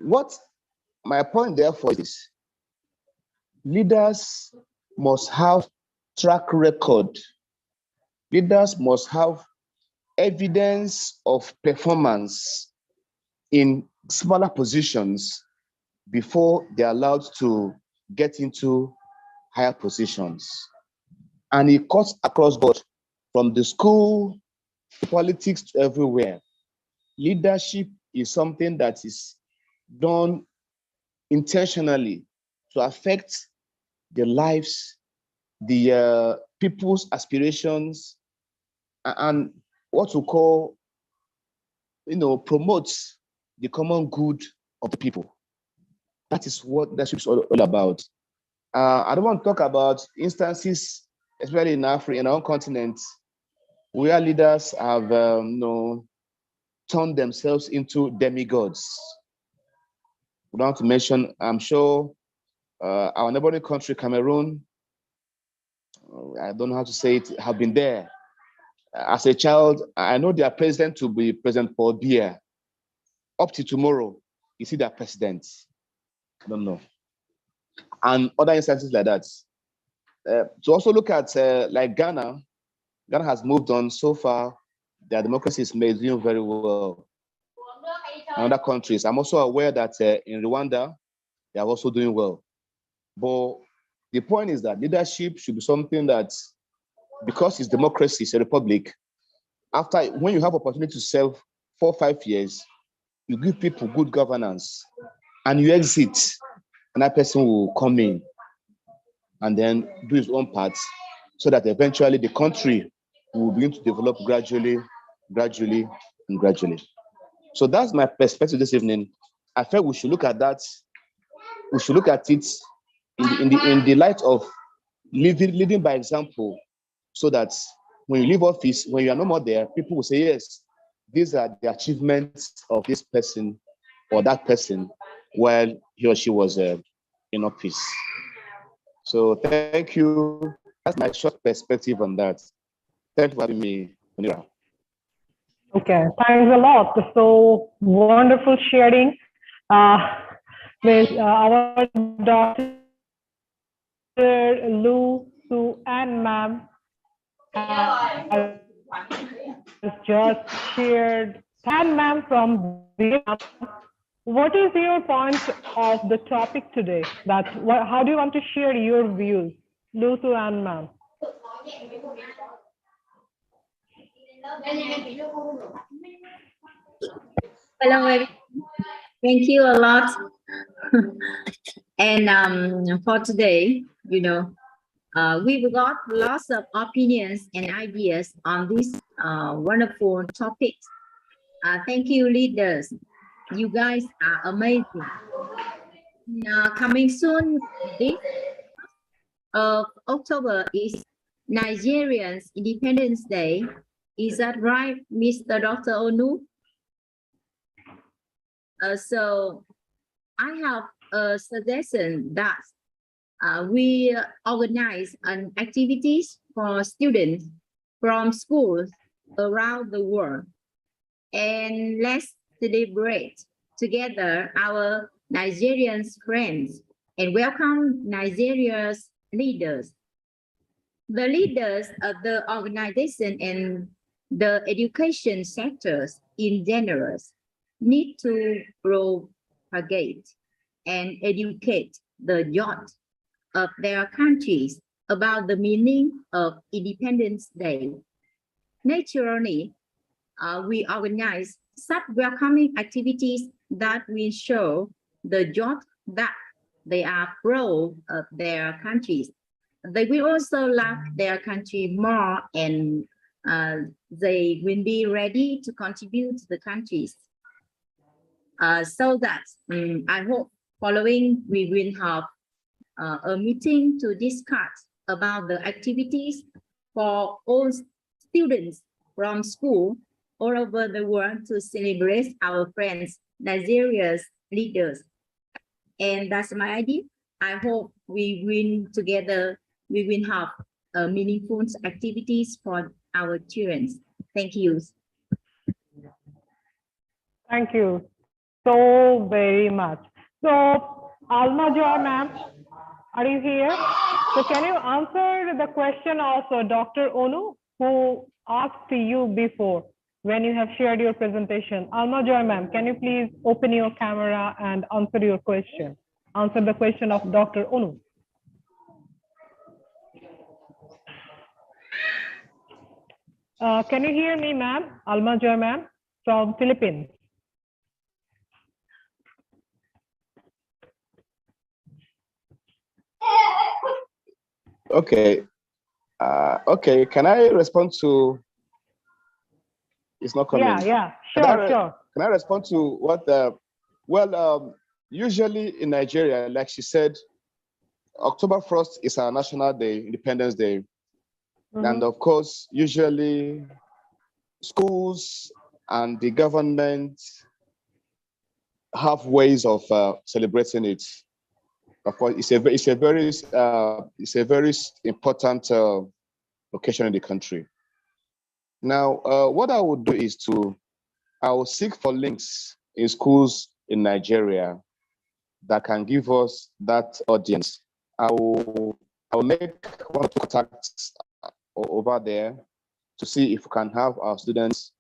what my point therefore is, leaders must have track record. Leaders must have evidence of performance in smaller positions before they're allowed to get into higher positions. And it cuts across board, from the school, to politics, to everywhere. Leadership is something that is done intentionally to affect the lives, the people's aspirations, and what we call, promotes the common good of the people. That is what leadership is all about. I don't want to talk about instances, especially in Africa, in our own continent, where leaders have turned themselves into demigods. We don't want to mention, I'm sure, our neighboring country, Cameroon, I don't know how to say it, have been there. As a child, I know their president to be President Paul Biya. Up to tomorrow, you see their president. I don't know. And other instances like that. To also look at like Ghana, Ghana has moved on so far. Their democracy is doing very well. And other countries, I'm also aware that in Rwanda, they are also doing well. But the point is that leadership should be something that, because it's democracy, it's a republic, when you have opportunity to serve 4 or 5 years, you give people good governance and you exit, and that person will come in and then do his own part, so that eventually the country will begin to develop gradually. So that's my perspective this evening. I felt we should look at that. We should look at it in the light of leading by example, so that when you leave office, when you are no more there, people will say, yes, these are the achievements of this person or that person while he or she was in office. So thank you. That's my short perspective on that. Thank you for having me, Munira. Okay, thanks a lot. So wonderful sharing with our Dr. Lu Su Ann ma'am has just shared. Ann ma'am from Vietnam, what is your point of the topic today? How do you want to share your views? Lu Su Ann ma'am. Hello, everyone. Thank you a lot. And for today, we've got lots of opinions and ideas on this wonderful topic. Thank you, leaders. You guys are amazing. Coming soon, this October is Nigerians Independence Day. Is that right, Mr. Dr. Onu? So I have a suggestion that we organize an activities for students from schools around the world, and let's celebrate together our Nigerian friends and welcome Nigeria's leaders. The leaders of the organization and the education sectors in general need to propagate and educate the youth of their countries about the meaning of Independence Day. Naturally, we organize such welcoming activities that will show the youth that they are proud of their countries. They will also love their country more, and they will be ready to contribute to the countries. So that I hope following we will have a meeting to discuss about the activities for all students from school all over the world to celebrate our friends, Nigeria's leaders. And that's my idea. I hope we will together, we will have meaningful activities for our children. Thank you. Thank you so very much. So, Alma Joy ma'am, are you here? So can you answer the question of Dr. Onu, who asked you before when you have shared your presentation? Alma Joy ma'am, can you please open your camera and answer your question? Answer the question of Dr. Onu. Can you hear me, ma'am? Alma Joy ma'am from Philippines. Okay. Okay. Can I respond to? It's not coming. Yeah. Sure. Can I respond to what? Well, usually in Nigeria, like she said, October 1st is our national day, Independence Day, and of course, usually schools and the government have ways of celebrating it. Of course, it's a very important occasion in the country. Now, what I would do is I will seek for links in schools in Nigeria that can give us that audience. I will make one or two contacts over there to see if we can have our students.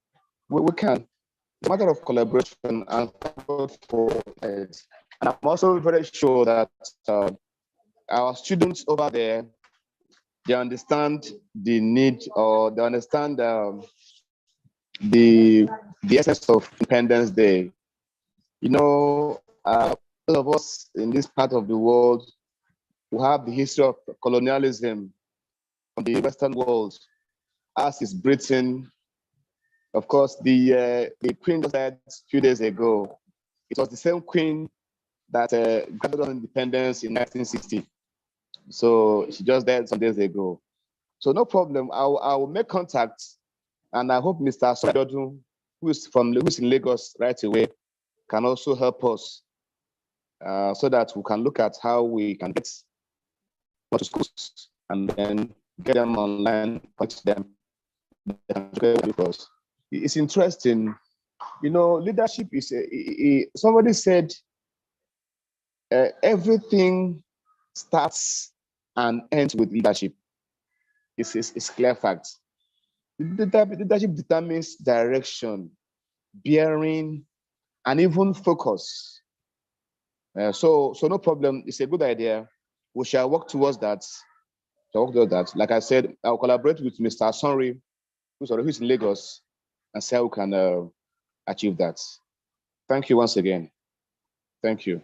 We can. It's a matter of collaboration and for it. And I'm also very sure that our students over there, they understand the need, or they understand the essence of Independence Day. You know, all of us in this part of the world who have the history of colonialism from the Western world, as is Britain. Of course, the Queen just died a few days ago. It was the same Queen that granted us independence in 1960. So she just died some days ago. So no problem. I'll make contact, and I hope Mr. Sododun, who's in Lagos right away, can also help us so that we can look at how we can get to schools and then get them online, touch them. Because it's interesting, you know, leadership is, somebody said, everything starts and ends with leadership. It's clear fact. Leadership determines direction, bearing, and even focus. So no problem. It's a good idea. We shall work towards that. Like I said, I'll collaborate with Mr. Sonri, who's in Lagos, and see how we can achieve that. Thank you once again. Thank you.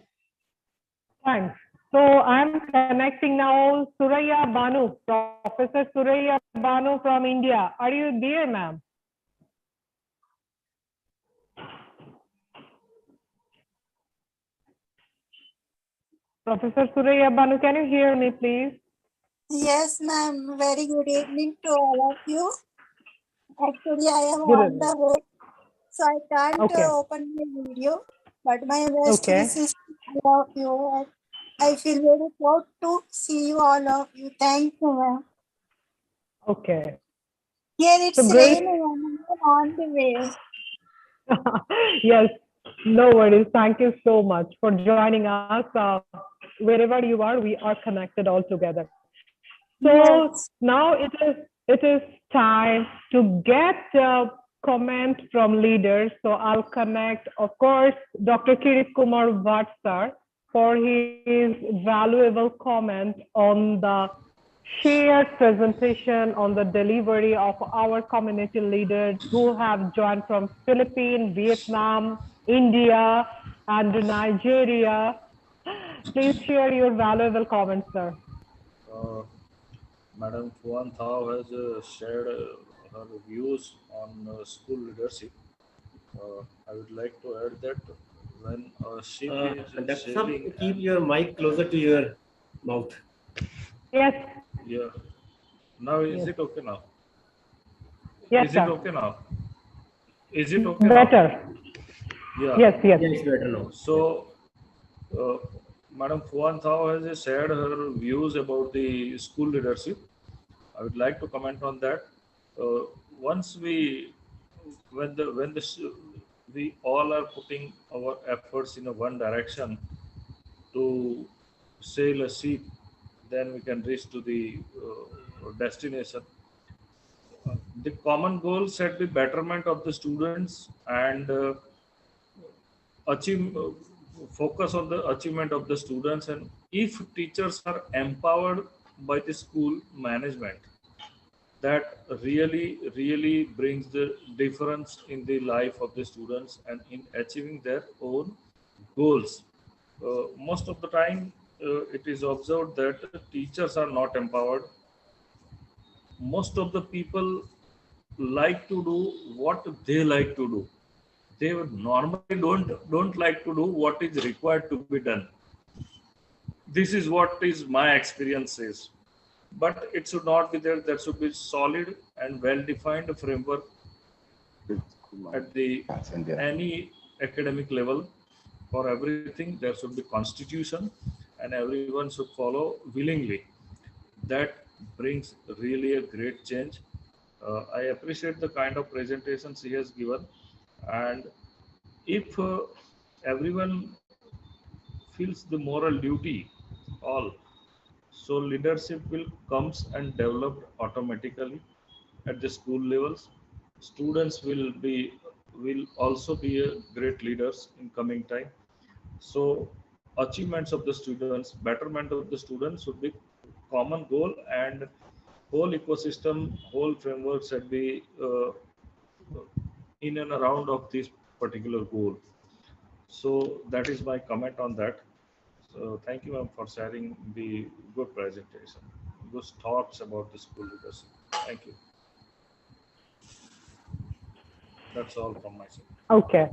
Thanks. So I'm connecting now Suraya Banu, Professor Suraya Banu from India. Are you there, ma'am? Professor Suraya Banu, can you hear me, please? Yes, ma'am. Very good evening to all of you. Actually, I am Good on evening. the road, so I can't Okay. open my video. But my best Okay. wishes to all of you. And I feel very proud to see you, all of you. Thank you, ma'am. Okay. Here it's So great. raining and I'm on the way. Yes, no worries. Thank you so much for joining us. Wherever you are, we are connected all together. So Yes. now it is time to get comment from leaders. So I'll connect, of course, Dr. Kirit Kumar Bhatt sir for his valuable comment on the shared presentation on the delivery of our community leaders who have joined from Philippines, Vietnam, India, and Nigeria. Please share your valuable comments, sir. Madam Fuan Thao has shared her views on school leadership. I would like to add that when she is Dr. sharing, Sab, keep your mic closer to your mouth. Yes. Yeah. Now is Yes. it okay now? Yes, Is sir. it okay now? Is it okay Better. now? Yeah. Yes, yes. Yeah, it's better now. So, Madam Fuan Thao has shared her views about the school leadership. I would like to comment on that. Once we all are putting our efforts in a one direction to sail a ship, then we can reach to the destination. The common goal set the betterment of the students and achieve focus on the achievement of the students. And if teachers are empowered by the school management, that really brings the difference in the life of the students and in achieving their own goals. Most of the time it is observed that teachers are not empowered. Most of the people like to do what they like to do. They normally don't like to do what is required to be done. This is what is my experience is. But it should not be there. There should be solid and well defined framework at the any academic level. For everything there should be constitution and everyone should follow willingly. That brings really a great change. I appreciate the kind of presentations he has given. And if everyone feels the moral duty, all, so leadership will comes and developed automatically at the school levels. Students will also be a great leaders in coming time. So achievements of the students, betterment of the students should be common goal, and whole ecosystem, whole framework should be in and around of this particular goal. So that is my comment on that. So thank you, ma'am, for sharing the good presentation, good thoughts about the school leadership. Thank you. That's all from my side. Okay.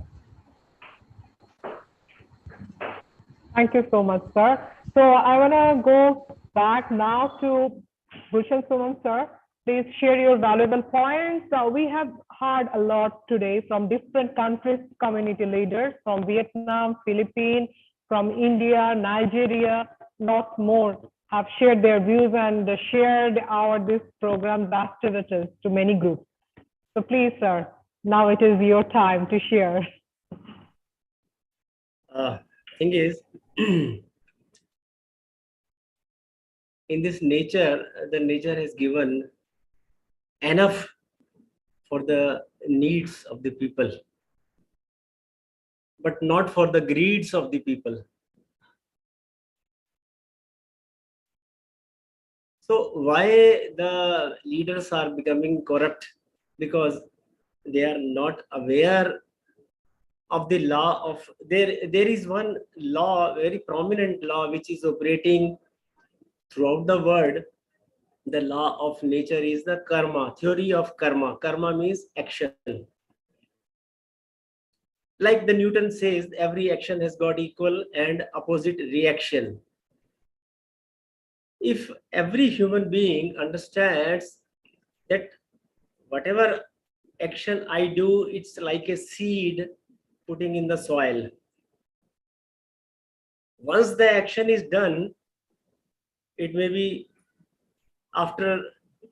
Thank you so much, sir. So I want to go back now to Bhushan Sumam, sir. Please share your valuable points. We have heard a lot today from different countries, community leaders from Vietnam, Philippines, from India, Nigeria, lots more have shared their views and shared this program best activities to many groups. So please, sir, now it is your time to share. Thing is, in this nature, the nature has given enough for the needs of the people, but not for the greeds of the people. So why the leaders are becoming corrupt? Because they are not aware of the law of there is one law, very prominent law, which is operating throughout the world. The law of nature is the karma, theory of karma. Karma means action. Like the Newton says, every action has got equal and opposite reaction. If every human being understands that whatever action I do, it's like a seed putting in the soil. Once the action is done, it may be after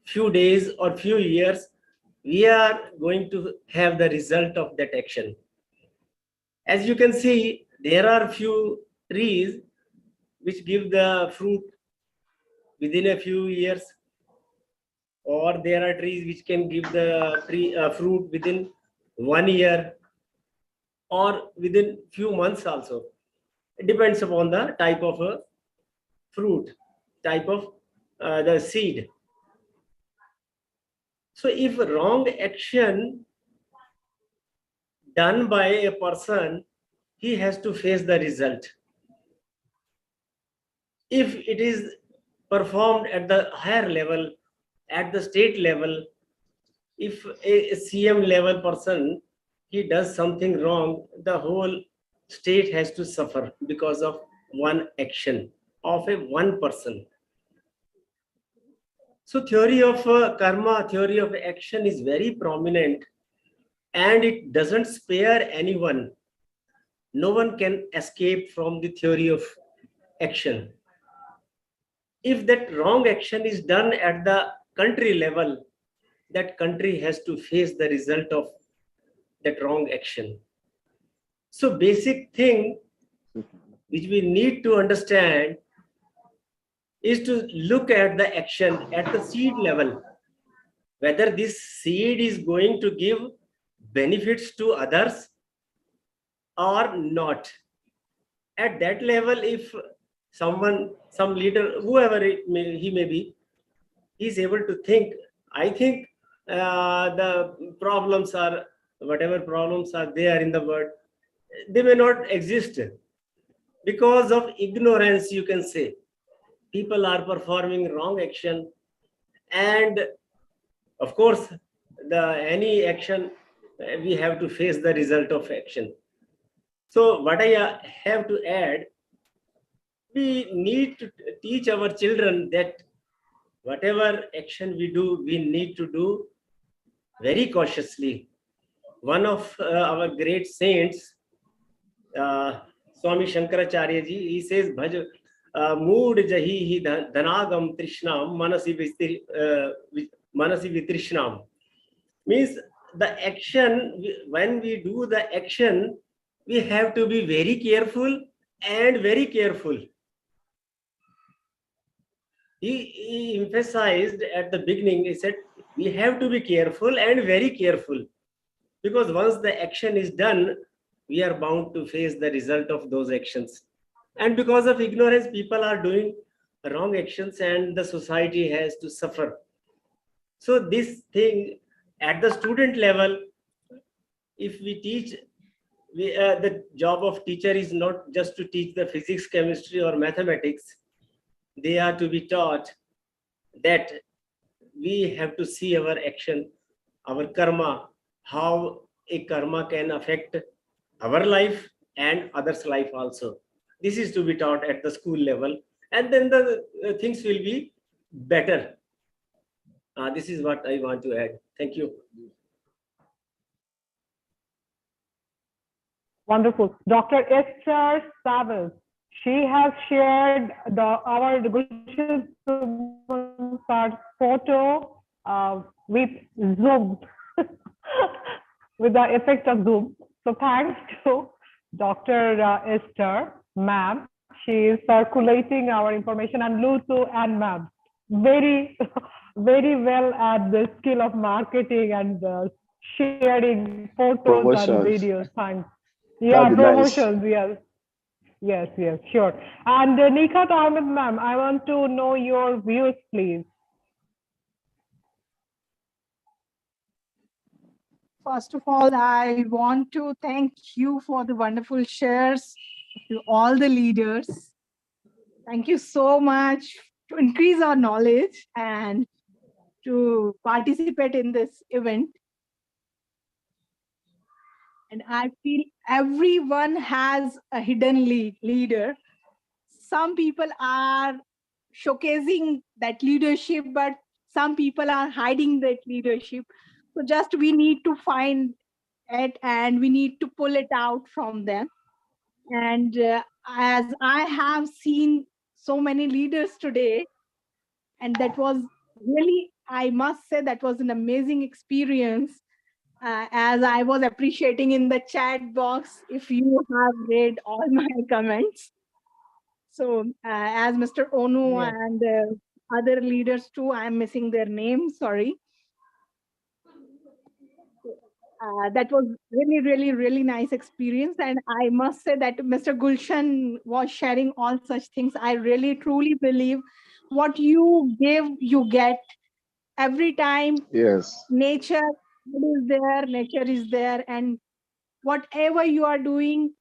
few days or few years, we are going to have the result of that action. As you can see, there are few trees which give the fruit within a few years, or there are trees which can give the fruit within 1 year or within few months also. It depends upon the type of a fruit, type of the seed. So if wrong action done by a person, he has to face the result. If it is performed at the higher level, at the state level, if a CM level person, he does something wrong, the whole state has to suffer because of one action of a one person. So theory of karma, theory of action is very prominent, and it doesn't spare anyone. No one can escape from the theory of action. If that wrong action is done at the country level, that country has to face the result of that wrong action. So basic thing which we need to understand is to look at the action at the seed level, whether this seed is going to give benefits to others or not. At that level, if someone, some leader, whoever he may be, is able to think, I think the problems are, whatever problems are there in the world, they may not exist because of ignorance, you can say. People are performing wrong action, and of course, any action, we have to face the result of action. So what I have to add, we need to teach our children that whatever action we do, we need to do very cautiously. One of our great saints, Swami Shankaracharya ji, he says, Bhaj mood jahi hi dhanagam trishnam manasi vitrishnam. Means the action, when we do the action, we have to be very careful and very careful. He emphasized at the beginning, he said, we have to be careful and very careful, because once the action is done, we are bound to face the result of those actions. And because of ignorance, people are doing wrong actions and the society has to suffer. So this thing at the student level, if we teach, the job of teacher is not just to teach the physics, chemistry or mathematics. They are to be taught that we have to see our action, our karma, how a karma can affect our life and others' life also. This is to be taught at the school level, and then the things will be better. This is what I want to add. Thank you. Wonderful. Dr. Esther Savas, she has shared our Gulshan Suman's photo with Zoom, with the effect of Zoom. So thanks to Dr. Esther, ma'am. She is circulating our information, and Lutu and ma'am. Very, very well at the skill of marketing and sharing photos Promotions. and videos. Thanks. That'd be nice. Promotions, yes. Yes, sure. And Nikat Ahmed, ma'am, I want to know your views, please. First of all, I want to thank you for the wonderful shares to all the leaders. Thank you so much to increase our knowledge and to participate in this event. And I feel everyone has a hidden leader. Some people are showcasing that leadership, but some people are hiding that leadership. So just we need to find it and we need to pull it out from them. And as I have seen so many leaders today, and that was really, I must say, that was an amazing experience. As I was appreciating in the chat box, if you have read all my comments. So as Mr. Onu and other leaders too, I'm missing their names, sorry. That was really, really, really nice experience. And I must say that Mr. Gulshan was sharing all such things. I really, truly believe what you give, you get. Every time. Yes. Nature is there, and whatever you are doing,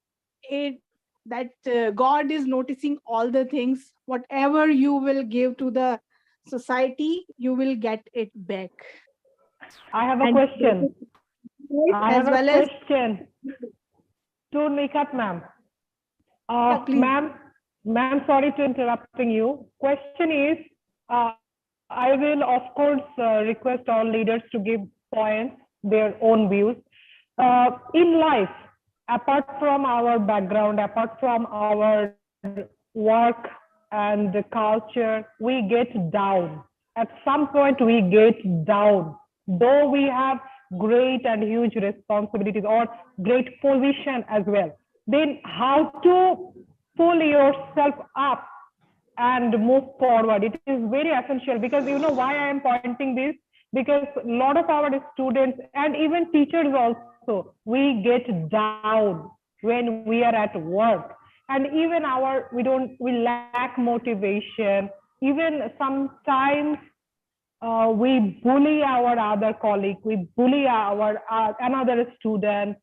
God is noticing all the things. Whatever you will give to the society, you will get it back. I have a question. I have a question to Nikat, ma'am. Ma'am, sorry to interrupting you. Question is, I will of course request all leaders to give points, their own views. In life, apart from our background, apart from our work and the culture, we get down. At some point, we get down. Though we have great and huge responsibilities or great position as well, then how to pull yourself up and move forward? It is very essential, because you know why I am pointing this, because a lot of our students and even teachers also, we get down when we are at work, and even we lack motivation. Even sometimes we bully our other colleague, we bully our another student.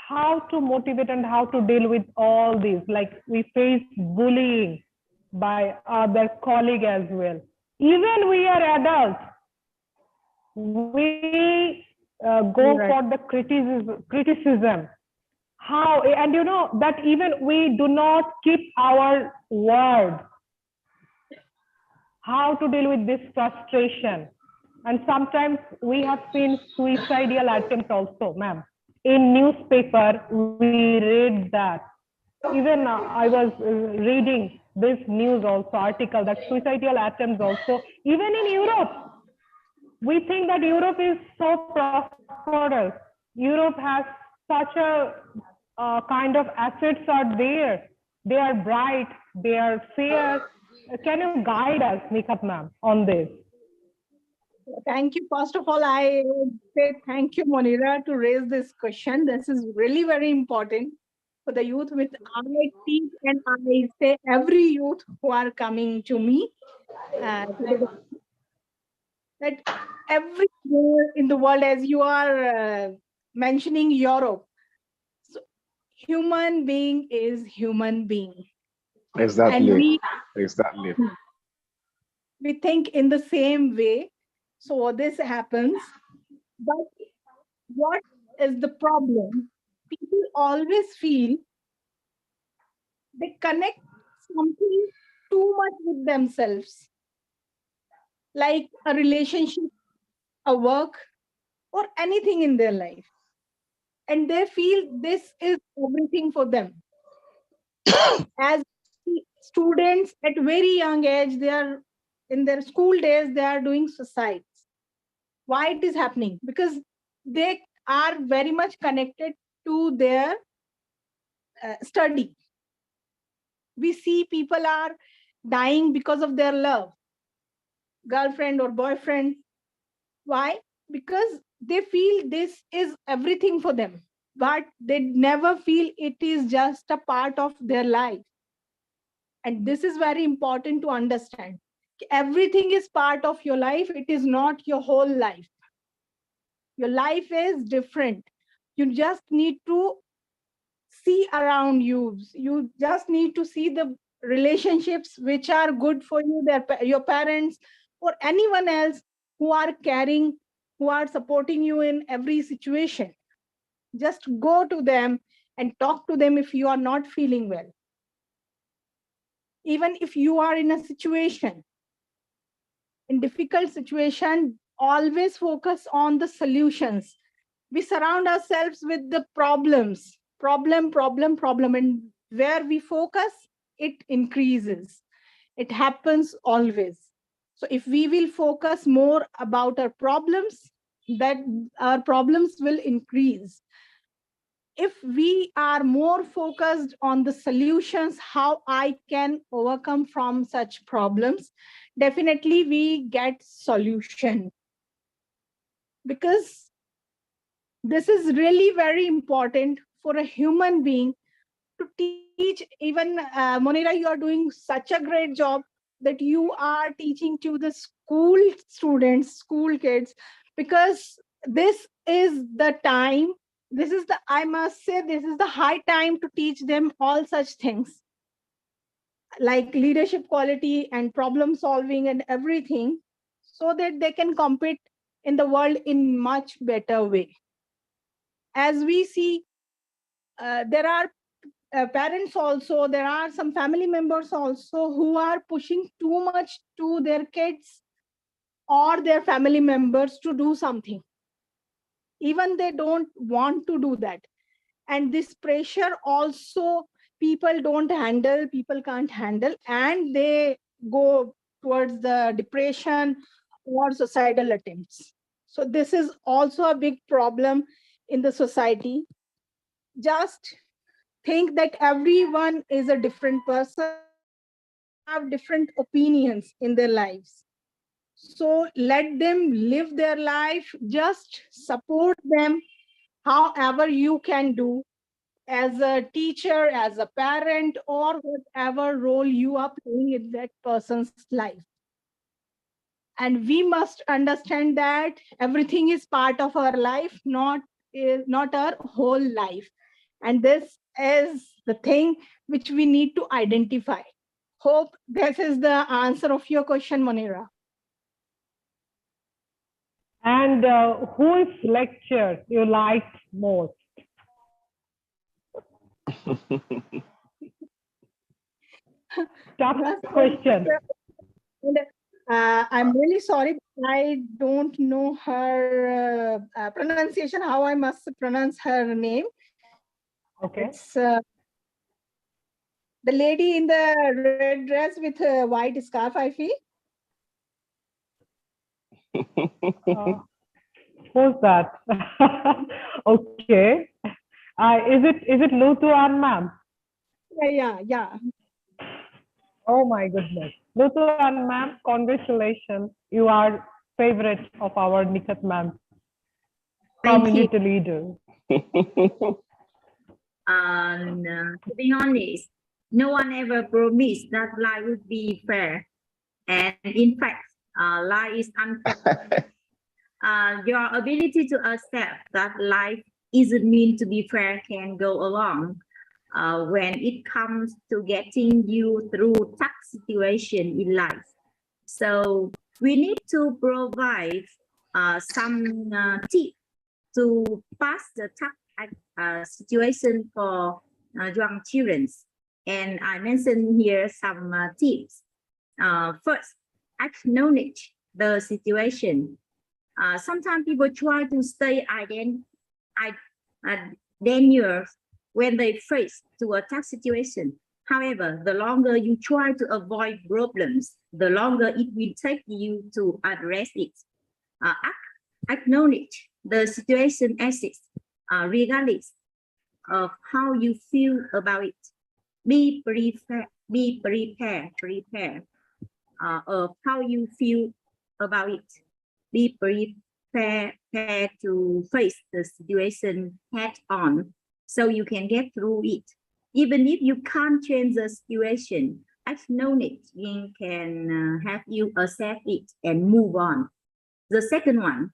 How to motivate and how to deal with all these? Like, we face bullying by other colleague as well. Even we are adults, we go for the criticism. How, and you know that even we do not keep our word. How to deal with this frustration? And sometimes we have seen suicidal attempts also, ma'am. In newspaper, we read that. Even I was reading this news also article that suicidal attempts also, even in Europe. We think that Europe is so prosperous. Europe has such a kind of assets are there. They are bright, they are fair. Can you guide us, Nikat ma'am, on this? Thank you. First of all, I say thank you, Monira, to raise this question. This is really very important for the youth, with I teach, and I say every youth who are coming to me, that everywhere in the world, as you are mentioning Europe, so human being is human being. Exactly. And we think in the same way. So this happens. But what is the problem? People always feel they connect something too much with themselves, like a relationship a work, or anything in their life. And they feel this is everything for them. As students at very young age, they are in their school days, they are doing suicides. Why it is happening? Because they are very much connected to their study. We see people are dying because of their love, girlfriend or boyfriend. Why? Because they feel this is everything for them, but they never feel it is just a part of their life. And this is very important to understand. Everything is part of your life. It is not your whole life. Your life is different. You just need to see around you. You just need to see the relationships which are good for you, your parents or anyone else who are caring, who are supporting you in every situation. Just go to them and talk to them if you are not feeling well. Even if you are in a situation, in difficult situation, always focus on the solutions. We surround ourselves with the problems, problem, and where we focus, it increases. It happens always. So if we will focus more about our problems, that our problems will increase. If we are more focused on the solutions, how I can overcome from such problems, definitely we get solution. Because this is really very important for a human being to teach. Even Monira, you are doing such a great job that you are teaching to the school students, school kids, because this is the time, I must say, this is the high time to teach them all such things like leadership quality and problem solving and everything, so that they can compete in the world in much better way. As we see, there are parents also, there are some family members also who are pushing too much to their kids or their family members to do something. Even they don't want to do that. And this pressure also people can't handle, and they go towards the depression or suicidal attempts. So this is also a big problem in the society. Just think that everyone is a different person, have different opinions in their lives. So let them live their life, just support them however you can do, as a teacher, as a parent, or whatever role you are playing in that person's life. And we must understand that everything is part of our life, not our whole life. And this is the thing which we need to identify. Hope this is the answer of your question, Monira. And whose lecture you liked most? Tough question. I'm really sorry, I don't know her pronunciation, how I must pronounce her name. Okay. It's the lady in the red dress with a white scarf, I feel. Who's that? Okay. Is it Lutuan ma'am? Yeah. Oh my goodness. Lutuan ma'am, congratulations. You are favorite of our Nikat ma'am, community leader. To be honest, no one ever promised that life would be fair. And in fact, life is unfair. Your ability to accept that life isn't meant to be fair can go along when it comes to getting you through tough situation in life. So we need to provide some tips to pass the tough situation for young children. And I mentioned here some tips. First, acknowledge the situation. Sometimes people try to stay dangerous when they face to a tough situation. However, the longer you try to avoid problems, the longer it will take you to address it. Acknowledge the situation exists, regardless of how you feel about it. Be prepared of how you feel about it. Be prepared to face the situation head on so you can get through it. Even if you can't change the situation, acknowledging can help you accept it and move on. The second one,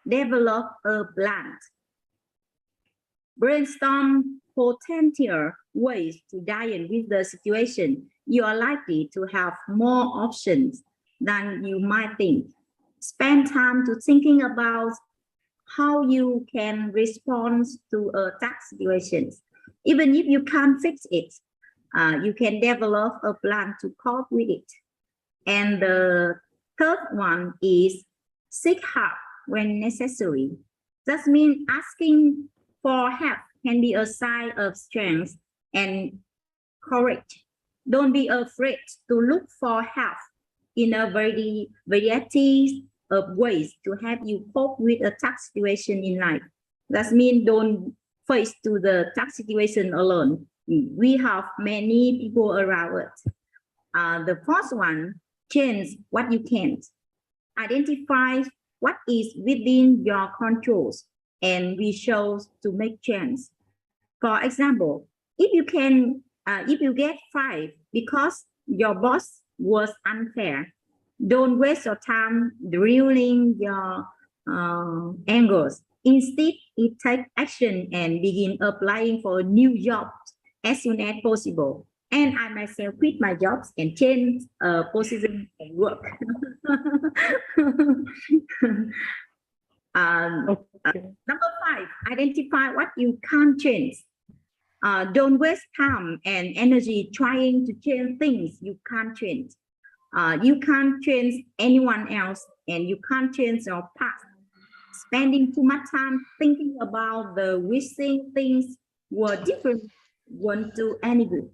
develop a plan. Brainstorm potential ways to deal with the situation. You are likely to have more options than you might think. Spend time to thinking about how you can respond to a tough situation. Even if you can't fix it, you can develop a plan to cope with it. And the third one is seek help when necessary. That means asking for help can be a sign of strength and courage. Don't be afraid to look for help in a variety of ways to help you cope with a tough situation in life. That means don't face to the tough situation alone. We have many people around us. The first one, change what you can't. Identify what is within your controls and we chose to make change. For example, if you get fired because your boss was unfair, don't waste your time drilling your angles. Instead, take action and begin applying for new jobs as soon as possible. And I myself quit my jobs and change position and work. Number 5, identify what you can't change. Don't waste time and energy trying to change things you can't change. You can't change anyone else and you can't change your past. Spending too much time thinking about the wishing things were different won't do any good.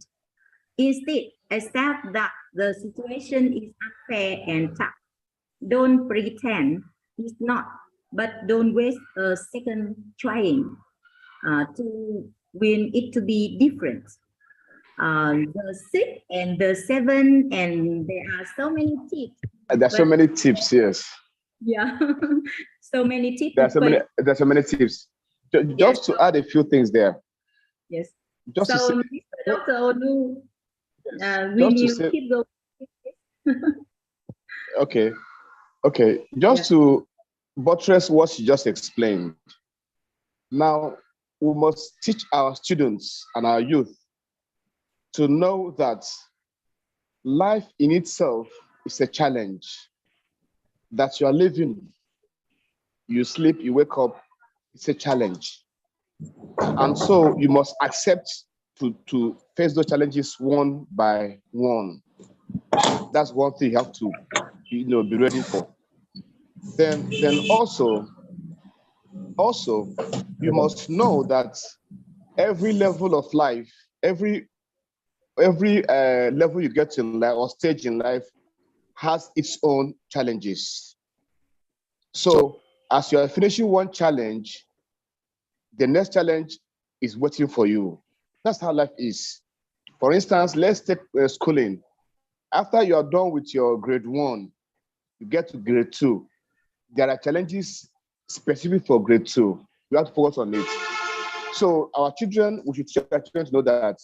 Instead, accept that the situation is unfair and tough. Don't pretend it's not, but don't waste a second trying to win it to be different. The 6 and the 7, and there are so many tips. There's so many tips, yes. Yeah, so many tips. There's so many tips. Just to add a few things there. Yes. Just so, to say, Dr. Onu, will you keep going? Okay. Just to buttress what she just explained. Now, we must teach our students and our youth to know that life in itself is a challenge that you are living. You sleep, you wake up, it's a challenge. And so you must accept to face those challenges one by one. That's one thing you have to be ready for. Then also you must know that every level of life, every level you get to in life or stage in life has its own challenges. So as you are finishing one challenge, the next challenge is waiting for you. That's how life is. For instance, let's take schooling. After you are done with your grade 1, you get to grade 2. There are challenges specific for grade 2. You have to focus on it. So our children, we should teach our children to know that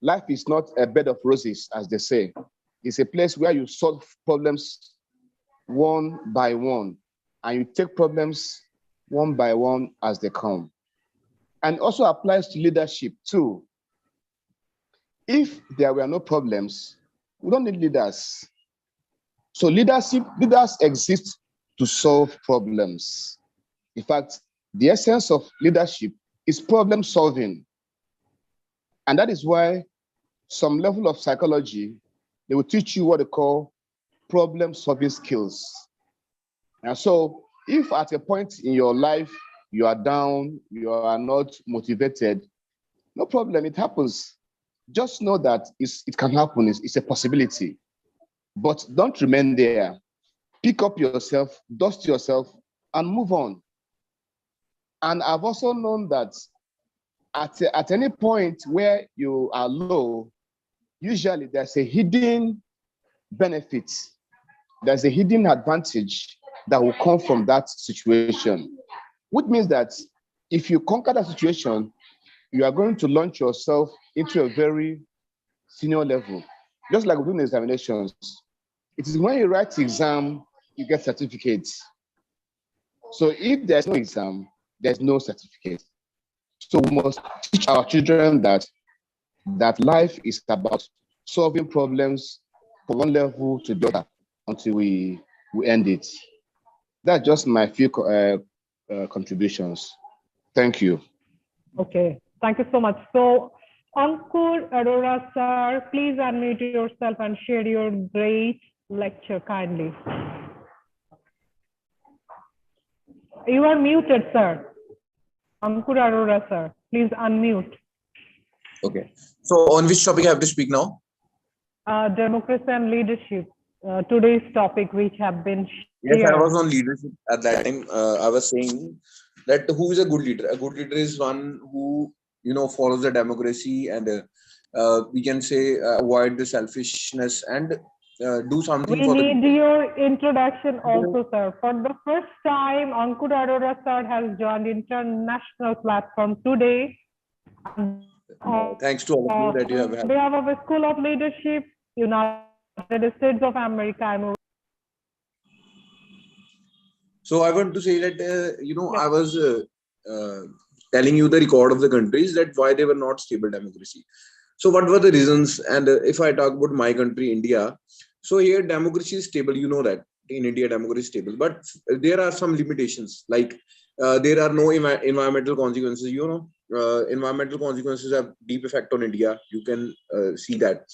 life is not a bed of roses, as they say. It's a place where you solve problems one by one, and you take problems one by one as they come. And also applies to leadership too. If there were no problems, we don't need leaders. So leaders exist to solve problems. In fact, the essence of leadership is problem solving. And that is why some level of psychology, they will teach you what they call problem solving skills. And so If at a point in your life you are down, you are not motivated, no problem, it happens. Just know that it can happen, it's a possibility. But don't remain there. Pick up yourself, dust yourself, and move on. And I've also known that at any point where you are low, usually there's a hidden benefit, there's a hidden advantage that will come from that situation, which means that if you conquer that situation, you are going to launch yourself into a very senior level, just like doing examinations. It is when you write the exam, you get certificates. So if there's no exam, there's no certificate. So we must teach our children that life is about solving problems from one level to the other until we end it. That's just my few contributions. Thank you. Okay, thank you so much. So, Ankur Arora sir, please unmute yourself and share your great lecture kindly. You are muted, sir. Ankur Arora sir, please unmute. Okay. So on which topic I have to speak now? Democracy and leadership. Today's topic which have been Yes, shared. I was on leadership at that time. I was saying that who is a good leader? A good leader is one who, follows the democracy and we can say avoid the selfishness and do something for the We need people. your introduction also, sir. For the first time, Ankur Arora sir has joined international platform today. Thanks to all of you that you have On had. behalf of the School of Leadership, United States of America. So I want to say that, I was telling you the record of the countries that why they were not stable democracy. So what were the reasons? And if I talk about my country, India, so here democracy is stable. You know that in India, democracy is stable, but there are some limitations. Like there are no environmental consequences. Environmental consequences have deep effect on India. You can see that.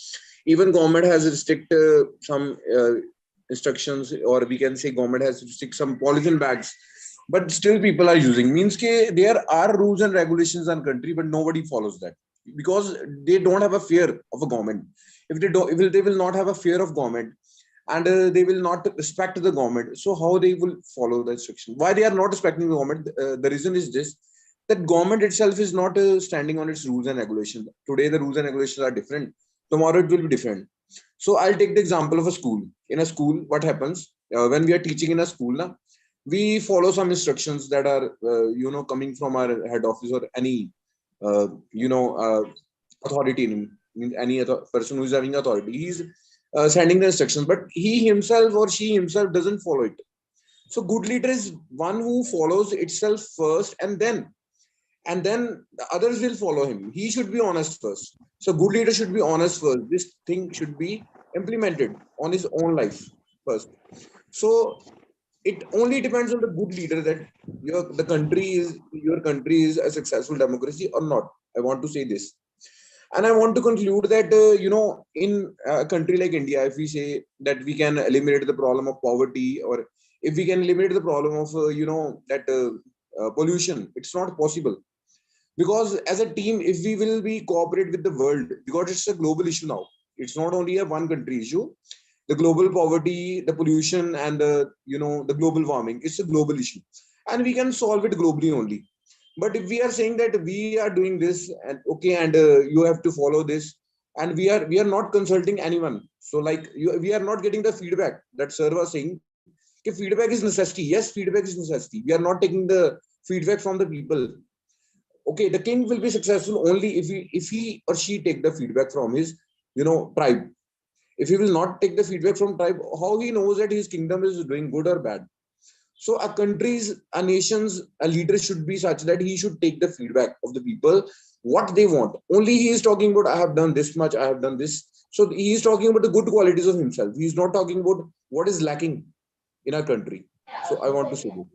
Even government has restricted some instructions, or we can say government has restricted some polythene bags, but still people are using. Means there are rules and regulations in country, but nobody follows that because they don't have a fear of a government. If they will not have a fear of government, and they will not respect the government. So how they will follow the instruction? Why they are not respecting the government? The reason is this: that government itself is not standing on its rules and regulations. Today the rules and regulations are different. Tomorrow it will be different. So I'll take the example of a school. In a school, what happens when we are teaching in a school? We follow some instructions that are coming from our head office or any authority. Any person who is having authority, he's sending the instructions, but he himself or she himself doesn't follow it. So good leader is one who follows itself first, and then the others will follow him. He should be honest first. So good leader should be honest first. This thing should be implemented on his own life first. So it only depends on the good leader that your country is a successful democracy or not. I want to say this. And I want to conclude that, in a country like India, if we say that we can eliminate the problem of poverty, or if we can eliminate the problem of, pollution, it's not possible. Because as a team, if we will be cooperate with the world, because it's a global issue now. It's not only a one country issue. The global poverty, the pollution, and the global warming, it's a global issue. And we can solve it globally only. But if we are saying that we are doing this and you have to follow this, and we are not consulting anyone. So we are not getting the feedback that sir was saying. Feedback is necessity. Yes, feedback is necessity. We are not taking the feedback from the people. Okay, the king will be successful only if he or she take the feedback from his tribe. If he will not take the feedback from tribe, how he knows that his kingdom is doing good or bad? So a nation's leader should be such that he should take the feedback of the people, what they want. Only he is talking about, I have done this much, I have done this. So he is talking about the good qualities of himself. He is not talking about what is lacking in our country. So I want to say that.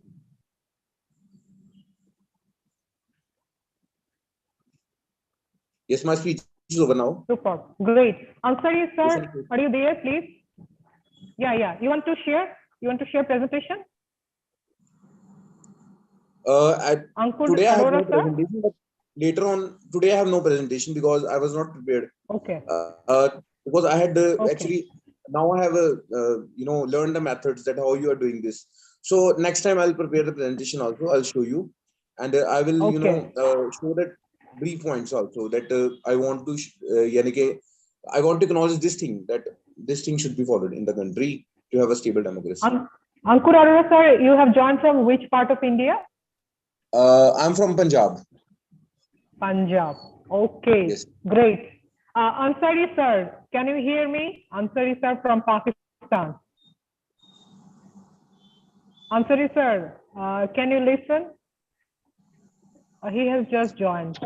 Yes, my speech is over now. Super, great. Ansari sir, are you there, please? Yeah. You want to share? You want to share presentation? Ankur Today I have no Arora, sir? presentation, but later on today I have no presentation because I was not prepared. Okay. Because I had Okay. actually now I have learned the methods that how you are doing this. So next time I'll prepare the presentation also. I'll show you, and I will Okay. show that brief points also that I want to I want to acknowledge this thing, that this thing should be followed in the country to have a stable democracy. Ankur Arora, sir, you have joined from which part of India? I'm from Punjab. Punjab. Okay, Yes. great. Ansari sir, can you hear me? Ansari sir from Pakistan. Ansari sir, can you listen? He has just joined.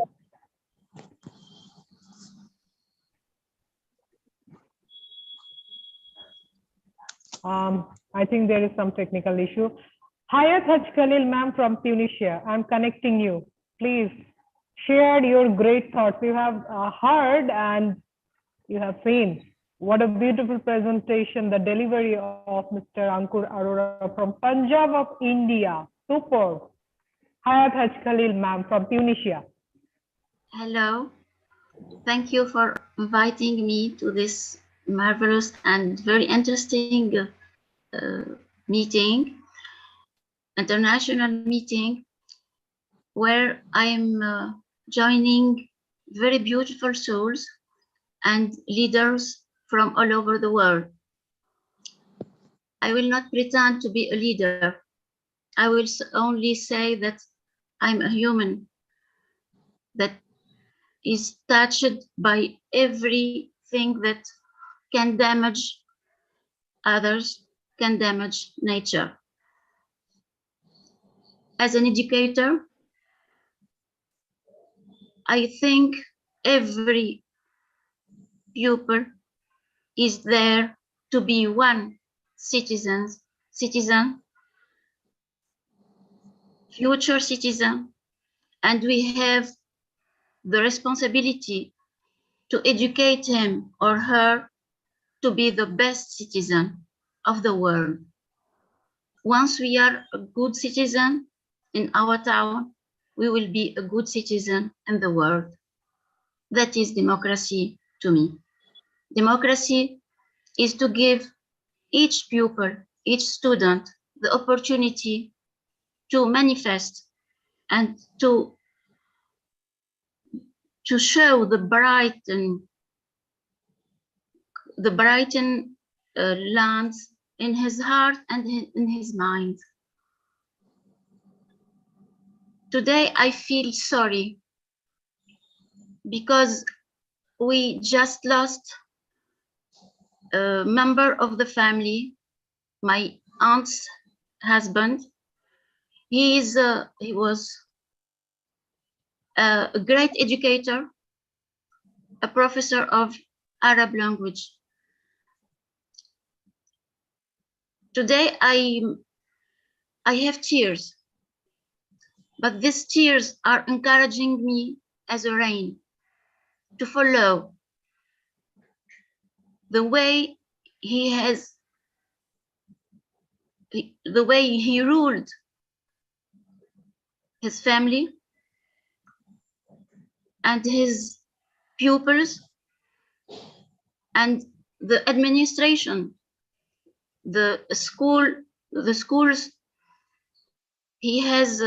I think there is some technical issue. Hayat Haj Khalil ma'am from Tunisia, I'm connecting you. Please share your great thoughts. You have heard and you have seen what a beautiful presentation, the delivery of Mr. Ankur Arora from Punjab of India. Superb. Hayat Haj Khalil ma'am from Tunisia. Hello. Thank you for inviting me to this marvelous and very interesting meeting, international meeting, where I'm joining very beautiful souls and leaders from all over the world. I will not pretend to be a leader. I will only say that I'm a human that is touched by everything that can damage others, can damage nature. As an educator, I think every pupil is there to be one citizen, future citizen, and we have the responsibility to educate him or her to be the best citizen of the world. Once we are a good citizen in our town, we will be a good citizen in the world. That is democracy to me. Democracy is to give each pupil, each student, the opportunity to manifest and to show the brighten lands in his heart and in his mind. Today I feel sorry because we just lost a member of the family, my aunt's husband. He was a great educator, a professor of Arab language. Today I have tears, but these tears are encouraging me as a rain to follow the way he ruled his family and his pupils and the administration, the schools he has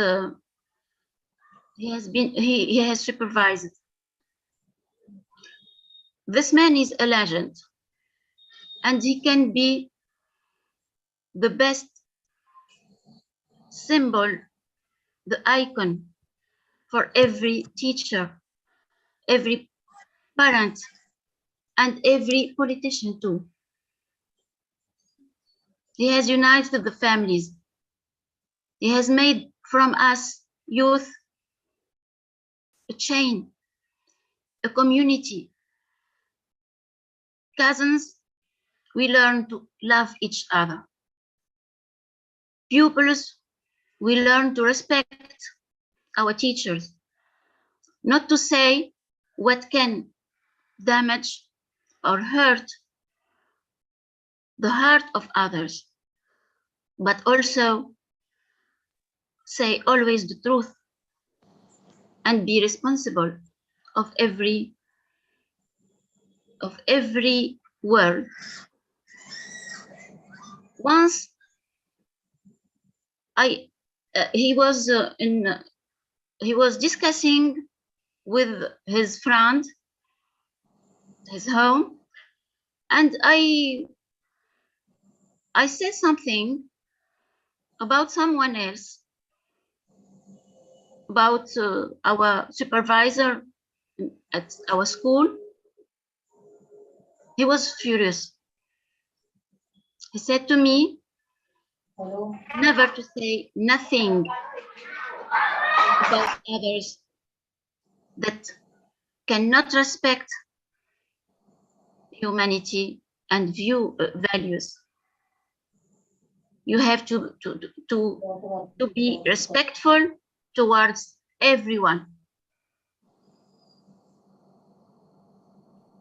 supervised. This man is a legend, and he can be the best symbol, the icon for every teacher, every parent, and every politician too. He has united the families. He has made from us youth a chain, a community. Cousins, we learn to love each other. Pupils, we learn to respect our teachers, not to say what can damage or hurt the heart of others, but also say always the truth, and be responsible of every word. Once he was discussing with his friend, his home, and I said something about someone else, about our supervisor at our school. He was furious. He said to me, never to say nothing about others that cannot respect humanity and values. You have to be respectful towards everyone.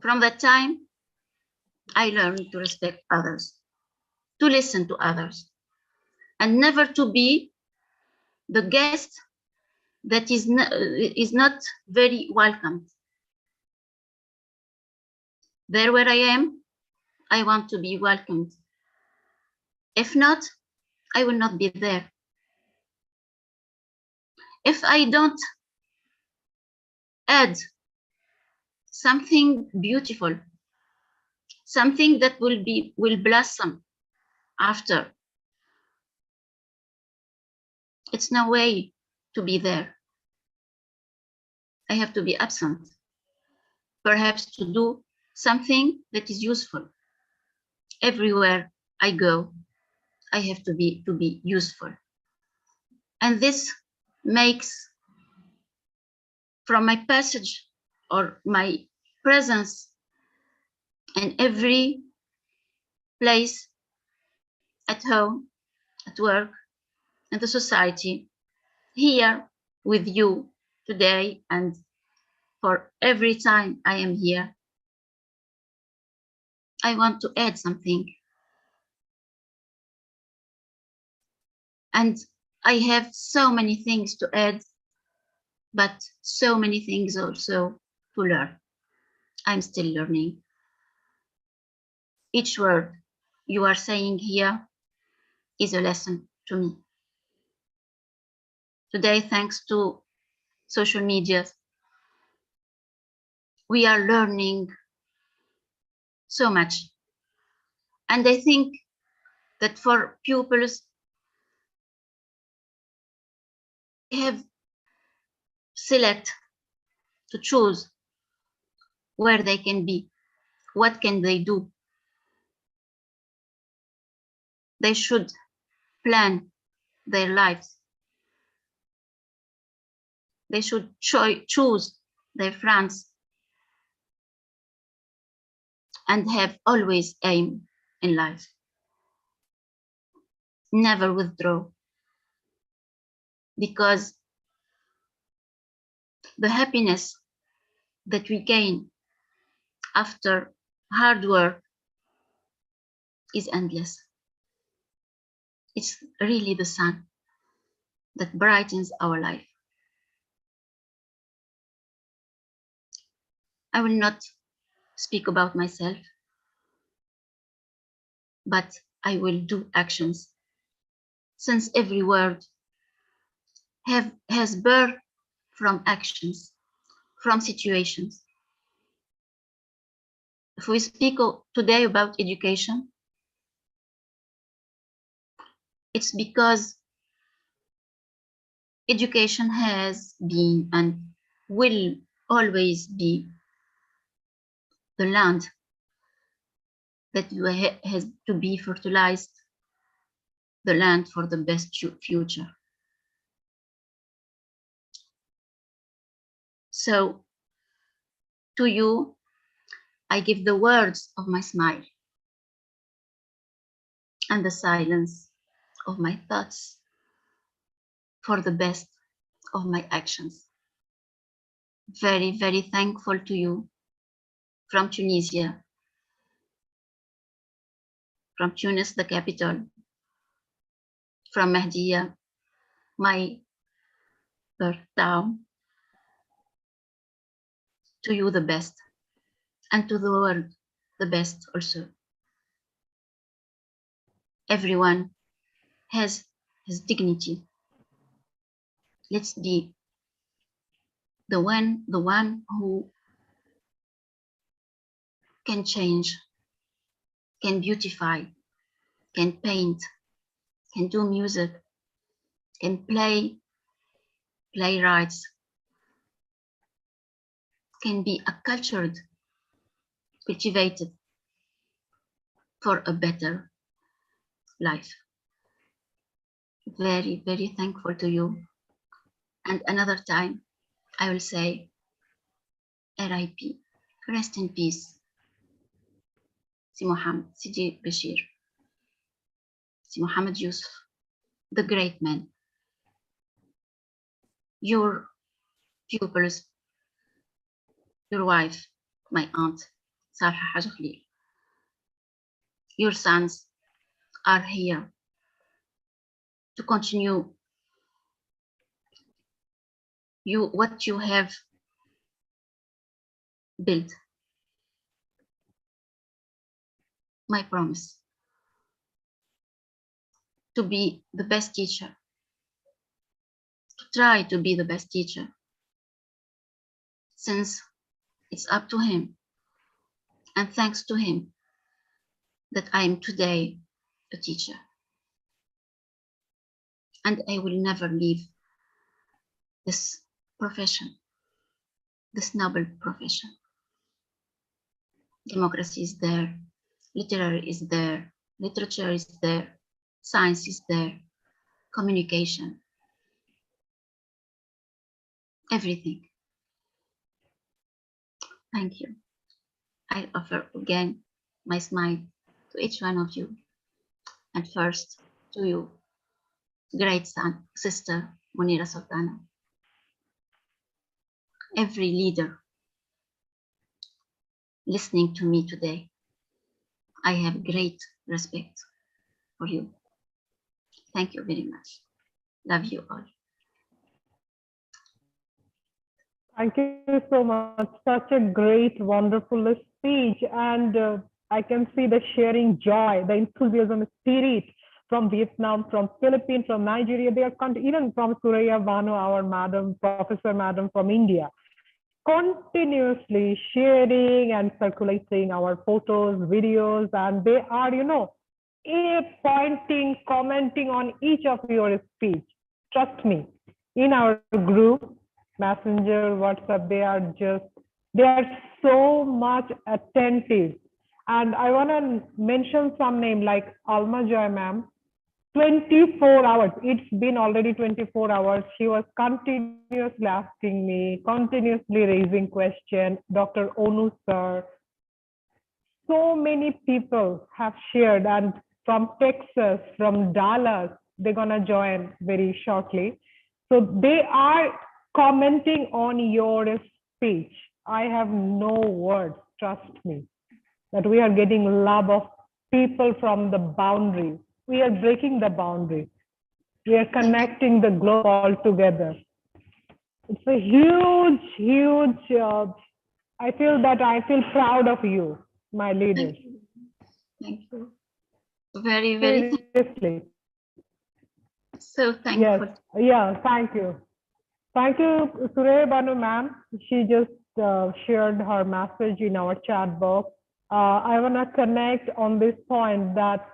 From that time, I learned to respect others, to listen to others, and never to be the guest that is not very welcomed. There where I am, I want to be welcomed. If not, I will not be there. If I don't add something beautiful, something that will blossom after, it's no way to be there. I have to be absent, perhaps to do something that is useful. Everywhere I go, I have to be useful. And this makes, from my passage or my presence in every place, at home, at work, in the society, here with you today, and for every time I am here, I want to add something. And I have so many things to add, but so many things also to learn. I'm still learning. Each word you are saying here is a lesson to me. Today, thanks to social media, we are learning so much. And I think that for pupils, they have select to choose where they can be, what can they do. They should plan their lives. They should choose their friends and have always aim in life. Never withdraw, because the happiness that we gain after hard work is endless. It's really the sun that brightens our life. I will not speak about myself, but I will do actions, since every word has birth from actions, from situations. If we speak today about education, it's because education has been and will always be the land that has to be fertilized, the land for the best future. So to you, I give the words of my smile and the silence of my thoughts for the best of my actions. Very, very thankful to you from Tunisia, from Tunis, the capital, from Mahdia, my birth town, to you the best, and to the world the best also. Everyone has his dignity. Let's be the one who can change, can beautify, can paint, can do music, can play playwrights, can be acculturated, cultivated for a better life. Very, very thankful to you. And another time, I will say RIP, rest in peace. Si Muhammad, Sidi Bashir, Si Muhammad Yusuf, the great man. Your pupils, your wife, my aunt, Salha Haj Khalil. Your sons are here to continue what you have built. My promise to be the best teacher, to try to be the best teacher, since it's up to him and thanks to him that I am today a teacher. And I will never leave this profession, this noble profession. Democracy is there, literary is there, literature is there, science is there, communication, everything. Thank you. I offer again my smile to each one of you. And first to you, great son, sister Munira Sultana. Every leader listening to me today, I have great respect for you. Thank you very much. Love you all. Thank you so much. Such a great, wonderful speech. And I can see the sharing joy, the enthusiasm spirit from Vietnam, from Philippines, from Nigeria. They are even from Suraya Banu, our madam, professor madam from India, continuously sharing and circulating our photos, videos, and they are, pointing, commenting on each of your speech. Trust me, in our group, Messenger, WhatsApp, they are so much attentive. And I want to mention some name like Alma Joy ma'am, 24 hours. It's been already 24 hours. She was continuously asking me, continuously raising questions. Dr. Onu sir. So many people have shared, and from Texas, from Dallas, they're gonna join very shortly. So they are commenting on your speech. I have no words, trust me, that we are getting love of people from the boundary. We are breaking the boundary. We are connecting the globe all together. It's a huge, huge, I feel proud of you, my leaders. Thank you. Very, very seriously. So thankful. Yes, yeah, thank you. Thank you, Suraya Banu ma'am. She just shared her message in our chat box. I want to connect on this point that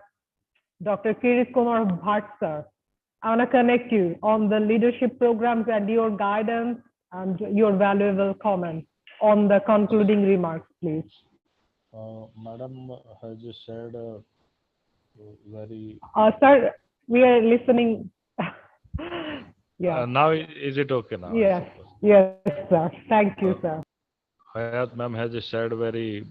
Dr. Kirit Kumar Bhatt sir, I want to connect you on the leadership programs and your guidance and your valuable comments on the concluding remarks, please. Madam has shared a very... Sir, we are listening. Yeah. Now is it okay now? Yes, yes, sir. Thank you, sir. Hayat ma'am has shared very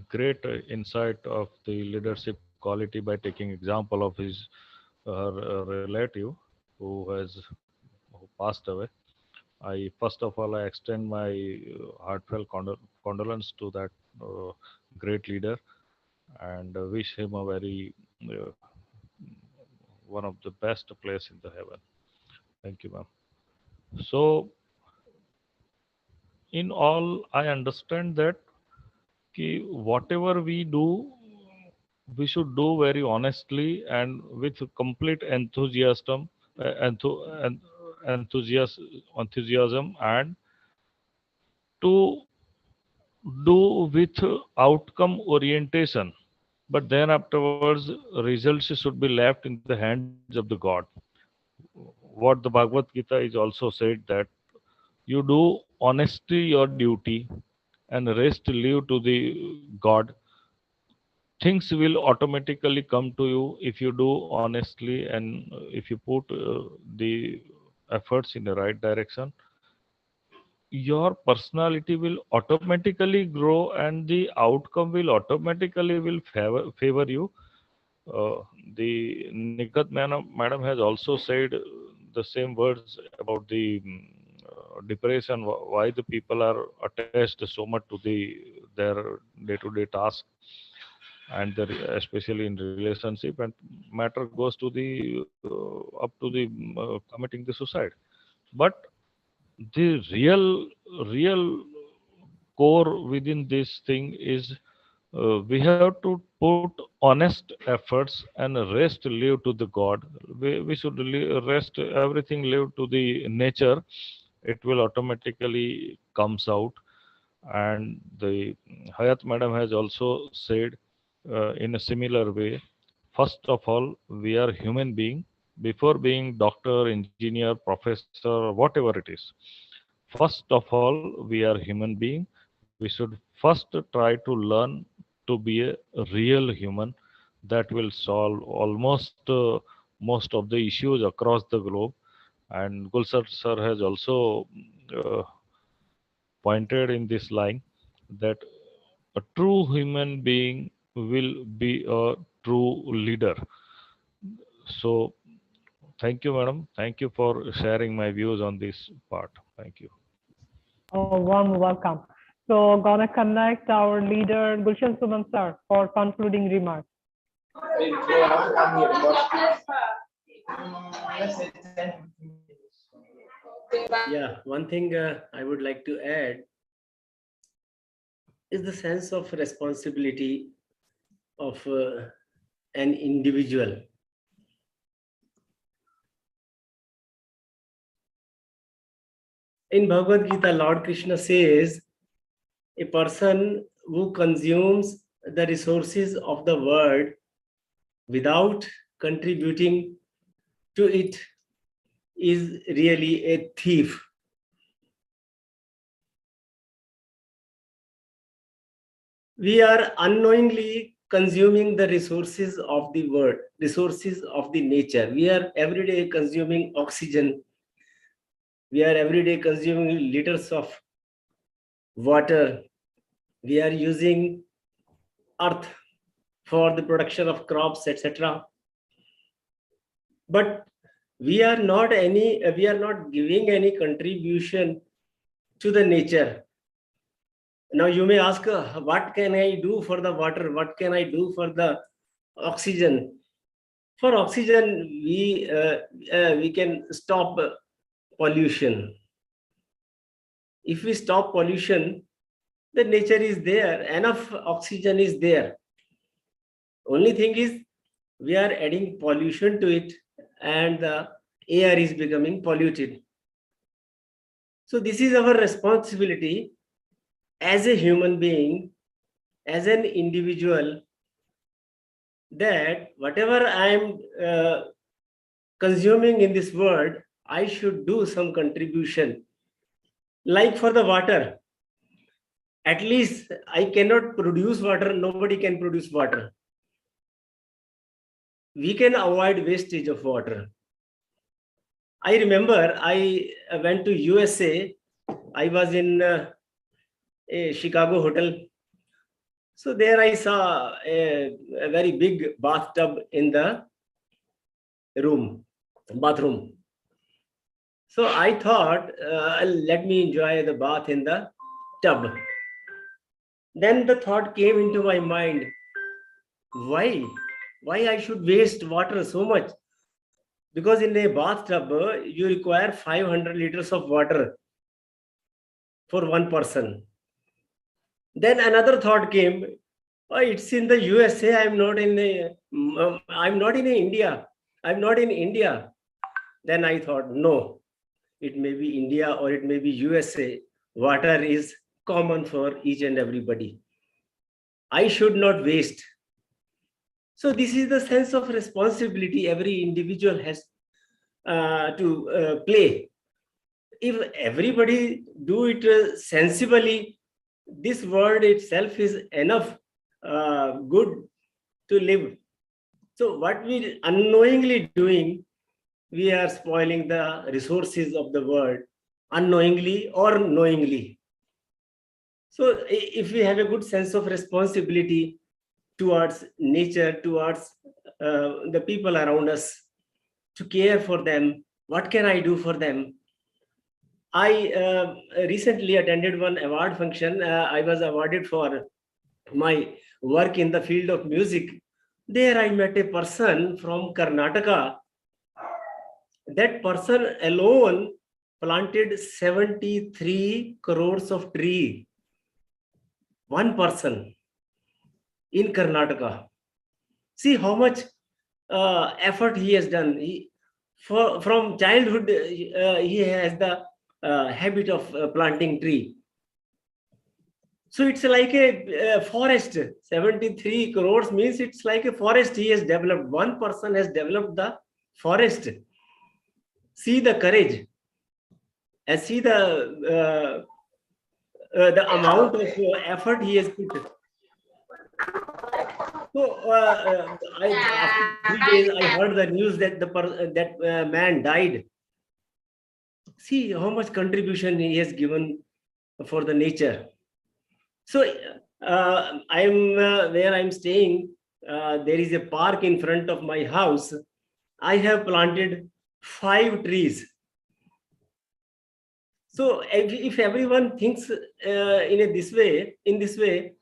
great insight of the leadership quality by taking example of his relative who passed away. First of all, I extend my heartfelt condolence to that great leader and wish him a very one of the best place in the heaven. Thank you, ma'am. So, in all, I understand that whatever we do, we should do very honestly and with complete enthusiasm, enthusiasm, and to do with outcome orientation. But then afterwards, results should be left in the hands of the God. What the Bhagavad Gita is also said that you do honesty your duty and rest leave to the God. Things will automatically come to you if you do honestly and if you put the efforts in the right direction. Your personality will automatically grow and the outcome will automatically will favor you. The Nikat madam has also said the same words about the depression, why the people are attached so much to their day-to-day task, and especially in relationship, and matter goes to the up to the committing the suicide. But the real core within this thing is we have to put honest efforts and rest leave to the God. We should rest everything leave to the nature. It will automatically comes out. And the Hayat madam has also said in a similar way, first of all, we are human being before being doctor, engineer, professor, whatever it is. First of all, we are human being. We should first try to learn to be a real human. That will solve almost most of the issues across the globe. And Gulsar sir has also uh, pointed in this line that a true human being will be a true leader. So thank you, madam. Thank you for sharing my views on this part. Thank you. Oh, warm welcome. So gonna connect our leader Gulshan Suman sir for concluding remarks. Yeah, one thing I would like to add is the sense of responsibility of an individual. In Bhagavad Gita, Lord Krishna says, a person who consumes the resources of the world without contributing to it is really a thief. We are unknowingly consuming the resources of the world, resources of the nature. We are every day consuming oxygen. We are every day consuming liters of water. We are using earth for the production of crops, etc. But we are not giving any contribution to the nature. Now you may ask, what can I do for the water? What can I do for the oxygen? For oxygen, we can stop pollution. If we stop pollution, the nature is there, enough oxygen is there. Only thing is, we are adding pollution to it and the air is becoming polluted. So this is our responsibility as a human being, as an individual, that whatever I am consuming in this world, I should do some contribution. Like for the water, at least I cannot produce water, nobody can produce water. We can avoid wastage of water. I remember I went to USA. I was in a Chicago hotel. So there I saw a very big bathtub in the bathroom. So I thought, let me enjoy the bath in the tub. Then the thought came into my mind, why I should waste water so much? because in a bathtub, you require 500 liters of water for one person. Then another thought came, oh, it's in the USA. I'm not in India. I'm not in India. Then I thought, no, it may be India or it may be USA. Water is common for each and everybody. I should not waste. So this is the sense of responsibility every individual has to play. If everybody do it sensibly, this world itself is enough good to live. So what we unknowingly doing, we are spoiling the resources of the world, unknowingly or knowingly. So if we have a good sense of responsibility towards nature, towards the people around us, to care for them, what can I do for them? I recently attended one award function. I was awarded for my work in the field of music. There I met a person from Karnataka. That person alone planted 73 crores of trees. One person in Karnataka. See how much effort he has done. From childhood, he has the habit of planting tree. So it's like a forest. 73 crores means it's like a forest he has developed. One person has developed the forest. See the courage and see the amount of effort he has put. So after 3 days, I heard the news that that man died. See how much contribution he has given for the nature. So where I'm staying, there is a park in front of my house. I have planted 5 trees. So if everyone thinks in this way,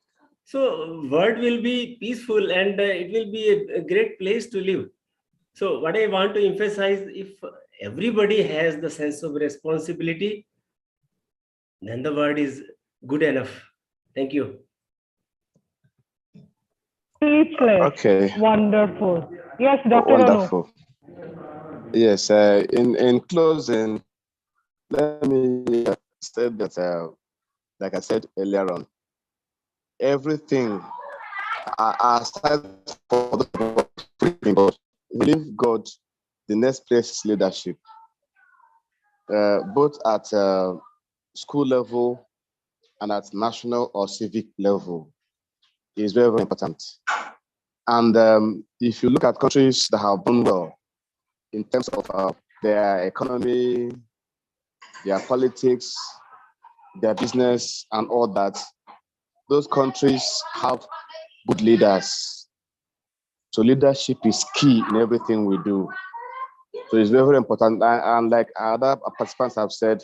so world will be peaceful and it will be a great place to live. So what I want to emphasize, if everybody has the sense of responsibility, then the world is good enough. Thank you. Speechless. Okay. Wonderful. Yes, Dr. Wonderful. Yes, in closing, let me say that, like I said earlier on, everything aside for the God, believe God, the next place is leadership, both at school level and at national or civic level is very, very important. And if you look at countries that have done well in terms of their economy, their politics, their business, and all that, those countries have good leaders. So leadership is key in everything we do. So it's very, very important. And like other participants have said,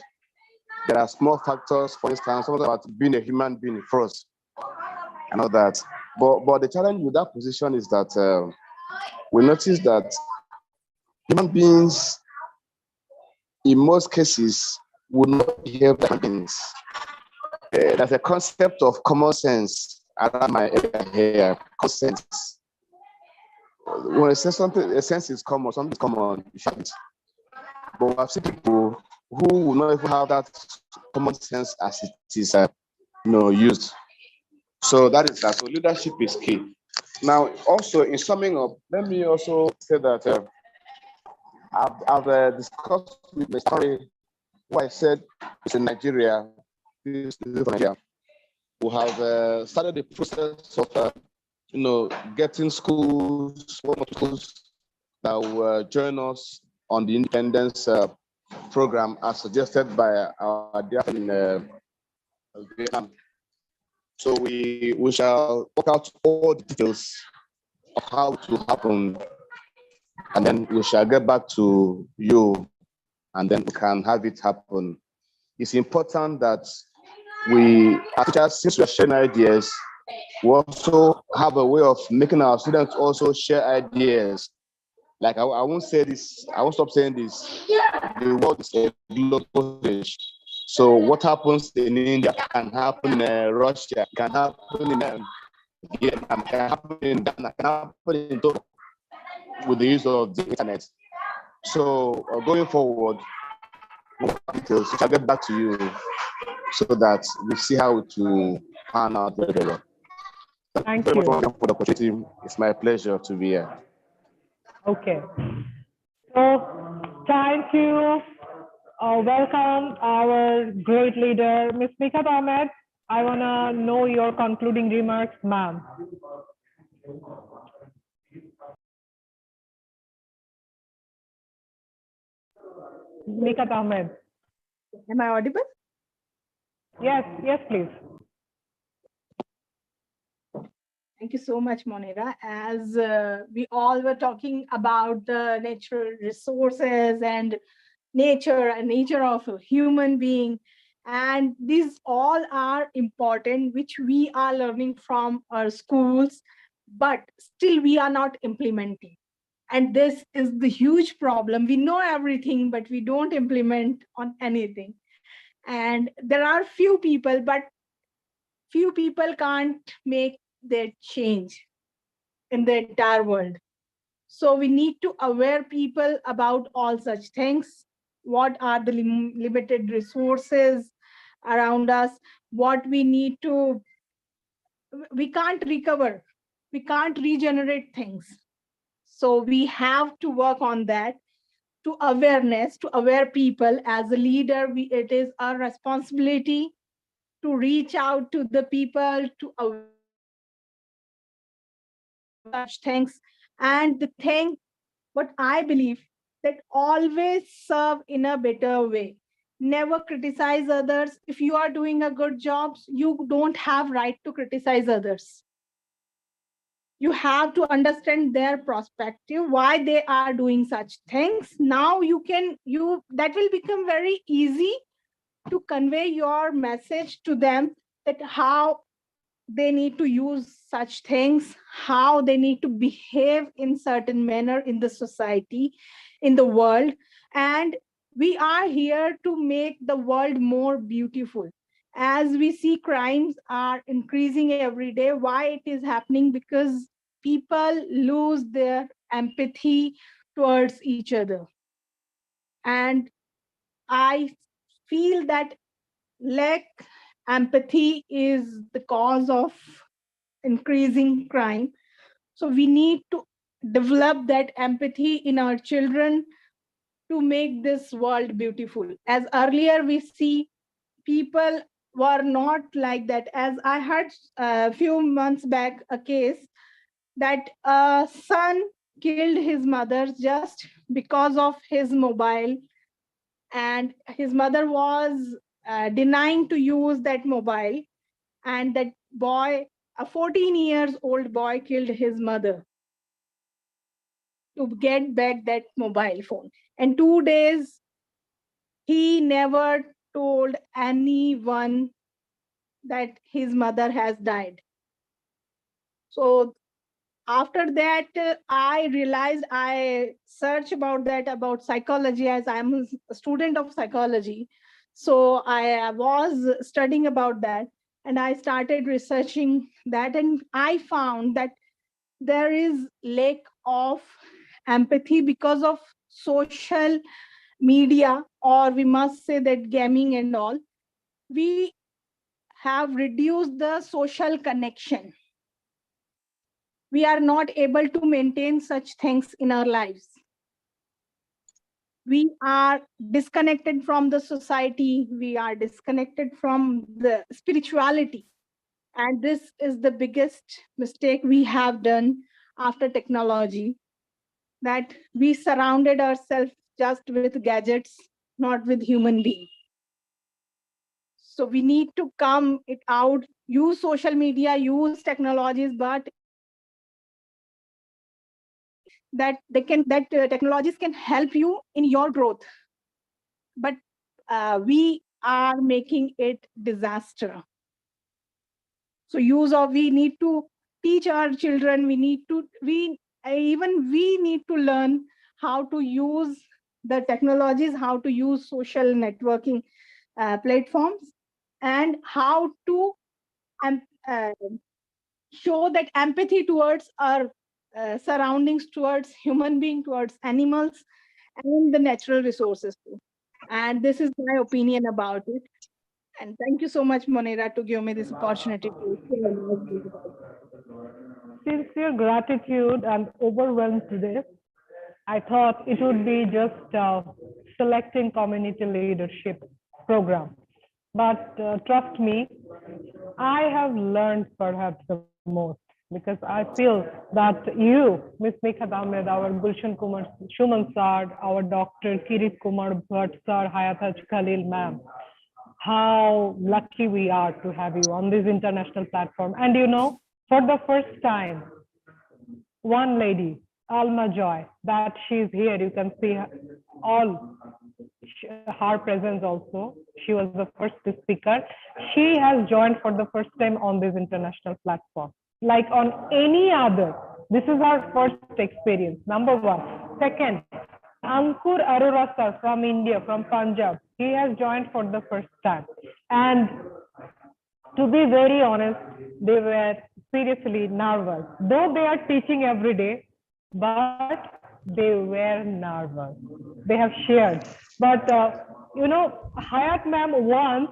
there are small factors, for instance, something about being a human being first and all that. But the challenge with that position is that we notice that human beings, in most cases, would not behave like beings. There's a concept of common sense around my area here. Common sense. When I say something, a sense is common, something is common, you shouldn't. But I've seen people who will not even have that common sense as it is, used. So that is that. So leadership is key. Now, also in summing up, let me also say that I've discussed with the story. What I said is in Nigeria. We have started the process of getting schools that will join us on the independence program as suggested by our dear friend in Vietnam. So we shall work out all the details of how it will happen, and then we shall get back to you, and then we can have it happen. It's important that we, as teachers, since we are sharing ideas, we also have a way of making our students also share ideas. Like I won't say this, I won't stop saying this. The world is a global village. So what happens in India can happen in Russia, can happen in Vietnam, can happen in Ghana, can happen in Togo with the use of the internet. So going forward, details, I'll get back to you so that we see how to pan out very well. Thank you you. very much for the opportunity. It's my pleasure to be here. Okay. So thank you. Welcome our great leader, Ms. Mikhat Ahmed. I want to know your concluding remarks, ma'am. Mikhat Ahmed. Am I audible? Yes, yes, please. Thank you so much, Monira. As we all were talking about the natural resources and nature of a human being, and these all are important, which we are learning from our schools, but still we are not implementing. And this is the huge problem. We know everything, but we don't implement on anything. And there are few people, but few people can't make their change in the entire world. So we need to aware people about all such things. What are the limited resources around us? What we need to, we can't recover, we can't regenerate things. So we have to work on that, to awareness, to aware people. As a leader, it is our responsibility to reach out to the people, to such things. And the thing, what I believe, that always serve in a better way. Never criticize others. If you are doing a good job, you don't have right to criticize others. You have to understand their perspective, why they are doing such things. Now that will become very easy to convey your message to them, that how they need to use such things, how they need to behave in certain manner in the society, in the world. And we are here to make the world more beautiful. As we see crimes are increasing every day, why it is happening? Because people lose their empathy towards each other. And I feel that lack empathy is the cause of increasing crime. So we need to develop that empathy in our children to make this world beautiful. As earlier we see, people were not like that. As I heard a few months back a case that a son killed his mother just because of his mobile, and his mother was denying to use that mobile, and that boy, a 14 years old boy, killed his mother to get back that mobile phone. And 2 days, he never told anyone that his mother has died. So after that, I realized, I searched about that, about psychology, as I'm a student of psychology. So I was studying about that, and I started researching that, and I found that there is lack of empathy because of social media, or we must say that gaming and all. We have reduced the social connection. We are not able to maintain such things in our lives. We are disconnected from the society. We are disconnected from the spirituality. And this is the biggest mistake we have done after technology, that we surrounded ourselves just with gadgets, not with human beings. So we need to come it out, use social media, use technologies, but technologies can help you in your growth. But we are making it disaster. So we need to teach our children, we even we need to learn how to use the technologies, how to use social networking platforms, and how to uh, show that empathy towards our surroundings, towards human being, towards animals, and the natural resources too. And this is my opinion about it. And thank you so much, Monira, to give me this opportunity to share my views about it. Sincere gratitude and overwhelmed today. I thought it would be just selecting community leadership program. But trust me, I have learned perhaps the most, because I feel that you, Ms. Mikhat Ahmed, our Gulshan Kumar Shuman sir, our Dr. Kirit Kumar Bhatt sir, Hayat Khalil ma'am, how lucky we are to have you on this international platform. And you know, for the first time, one lady, Alma Joy, that she's here, you can see all her presence also. She was the first speaker. She has joined for the first time on this international platform. Like on any other, this is our first experience, number one. Second, Ankur Arora sir from India, from Punjab, he has joined for the first time. And to be very honest, they were seriously nervous. Though they are teaching every day, but they were nervous. They have shared. But, you know, Hayat ma'am once,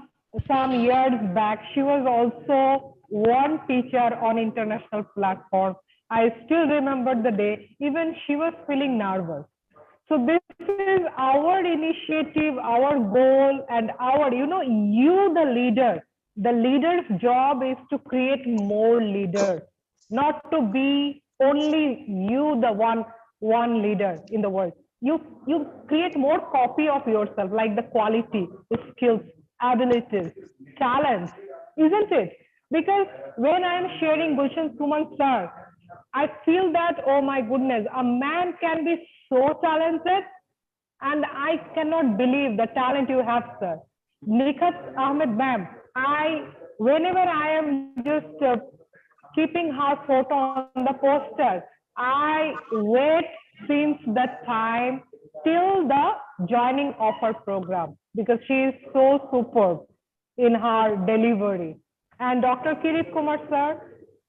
some years back, she was also one teacher on international platform. I still remember the day, even she was feeling nervous. So this is our initiative, our goal, and our, you know, you, the leader. The leader's job is to create more leaders, not to be only you, the one leader in the world. You create more copy of yourself, like the quality, the skills, abilities, talents, isn't it? Because when I'm sharing Gulshan Suman sir, I feel that, oh my goodness, a man can be so talented, and I cannot believe the talent you have, sir. Mikhat Ahmed ma'am, whenever I am just keeping her photo on the poster, I wait since that time till the joining of her program, because she is so superb in her delivery. And Dr. Kirit Kumar sir,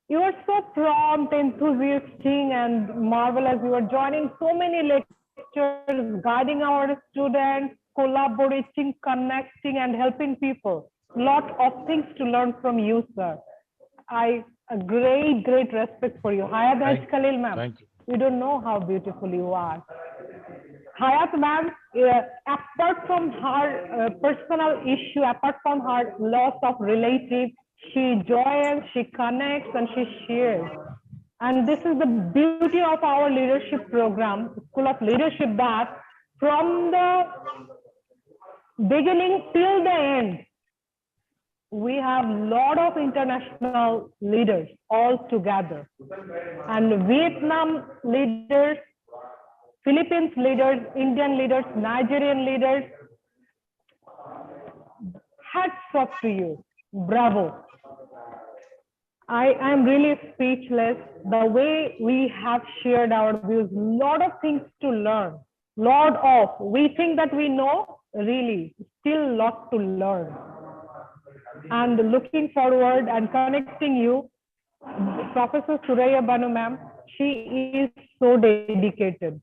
you are so prompt, enthusiastic, and marvelous. You are joining so many lectures, guiding our students, collaborating, connecting, and helping people. Lot of things to learn from you, sir. A great respect for you. Hayat Khalil ma'am, you don't know how beautiful you are. Hayat ma'am, apart from her personal issue, apart from her loss of relatives, she joins, she connects, and she shares. And this is the beauty of our leadership program, School of Leadership, that from the beginning till the end, we have a lot of international leaders all together. And Vietnam leaders, Philippines leaders, Indian leaders, Nigerian leaders, hats off to you. Bravo. I am really speechless. The way we have shared our views, lot of things to learn. We think that we know, really, still lot to learn. And looking forward and connecting you, Professor Suraya Banu ma'am, she is so dedicated.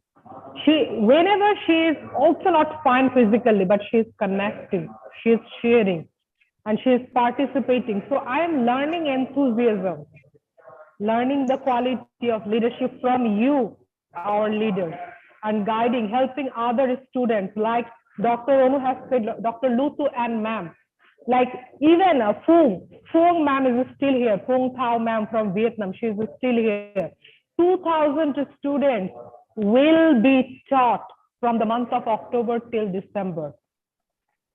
Whenever she is also not fine physically, but she is connecting, she is sharing, and she is participating. So I am learning enthusiasm, learning the quality of leadership from you, our leaders, and guiding, helping other students like Dr. Onu has said, Dr. Lutu and ma'am. Like even Phuong ma'am is still here. Phuong Thao ma'am from Vietnam, she is still here. 2,000 students will be taught from the month of October till December.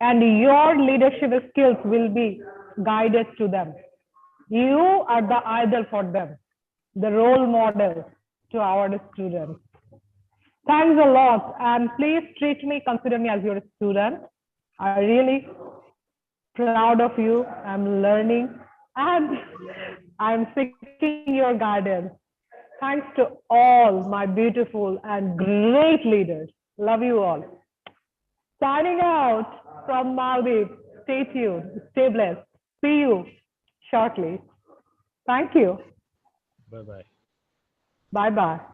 And your leadership skills will be guided to them. You are the idol for them, the role model to our students. Thanks a lot. And please treat me, consider me as your student. I really proud of you. I'm learning and I'm seeking your guidance. Thanks to all my beautiful and great leaders. Love you all. Signing out from Maldives. Stay tuned. Stay blessed. See you shortly. Thank you. Bye-bye. Bye-bye.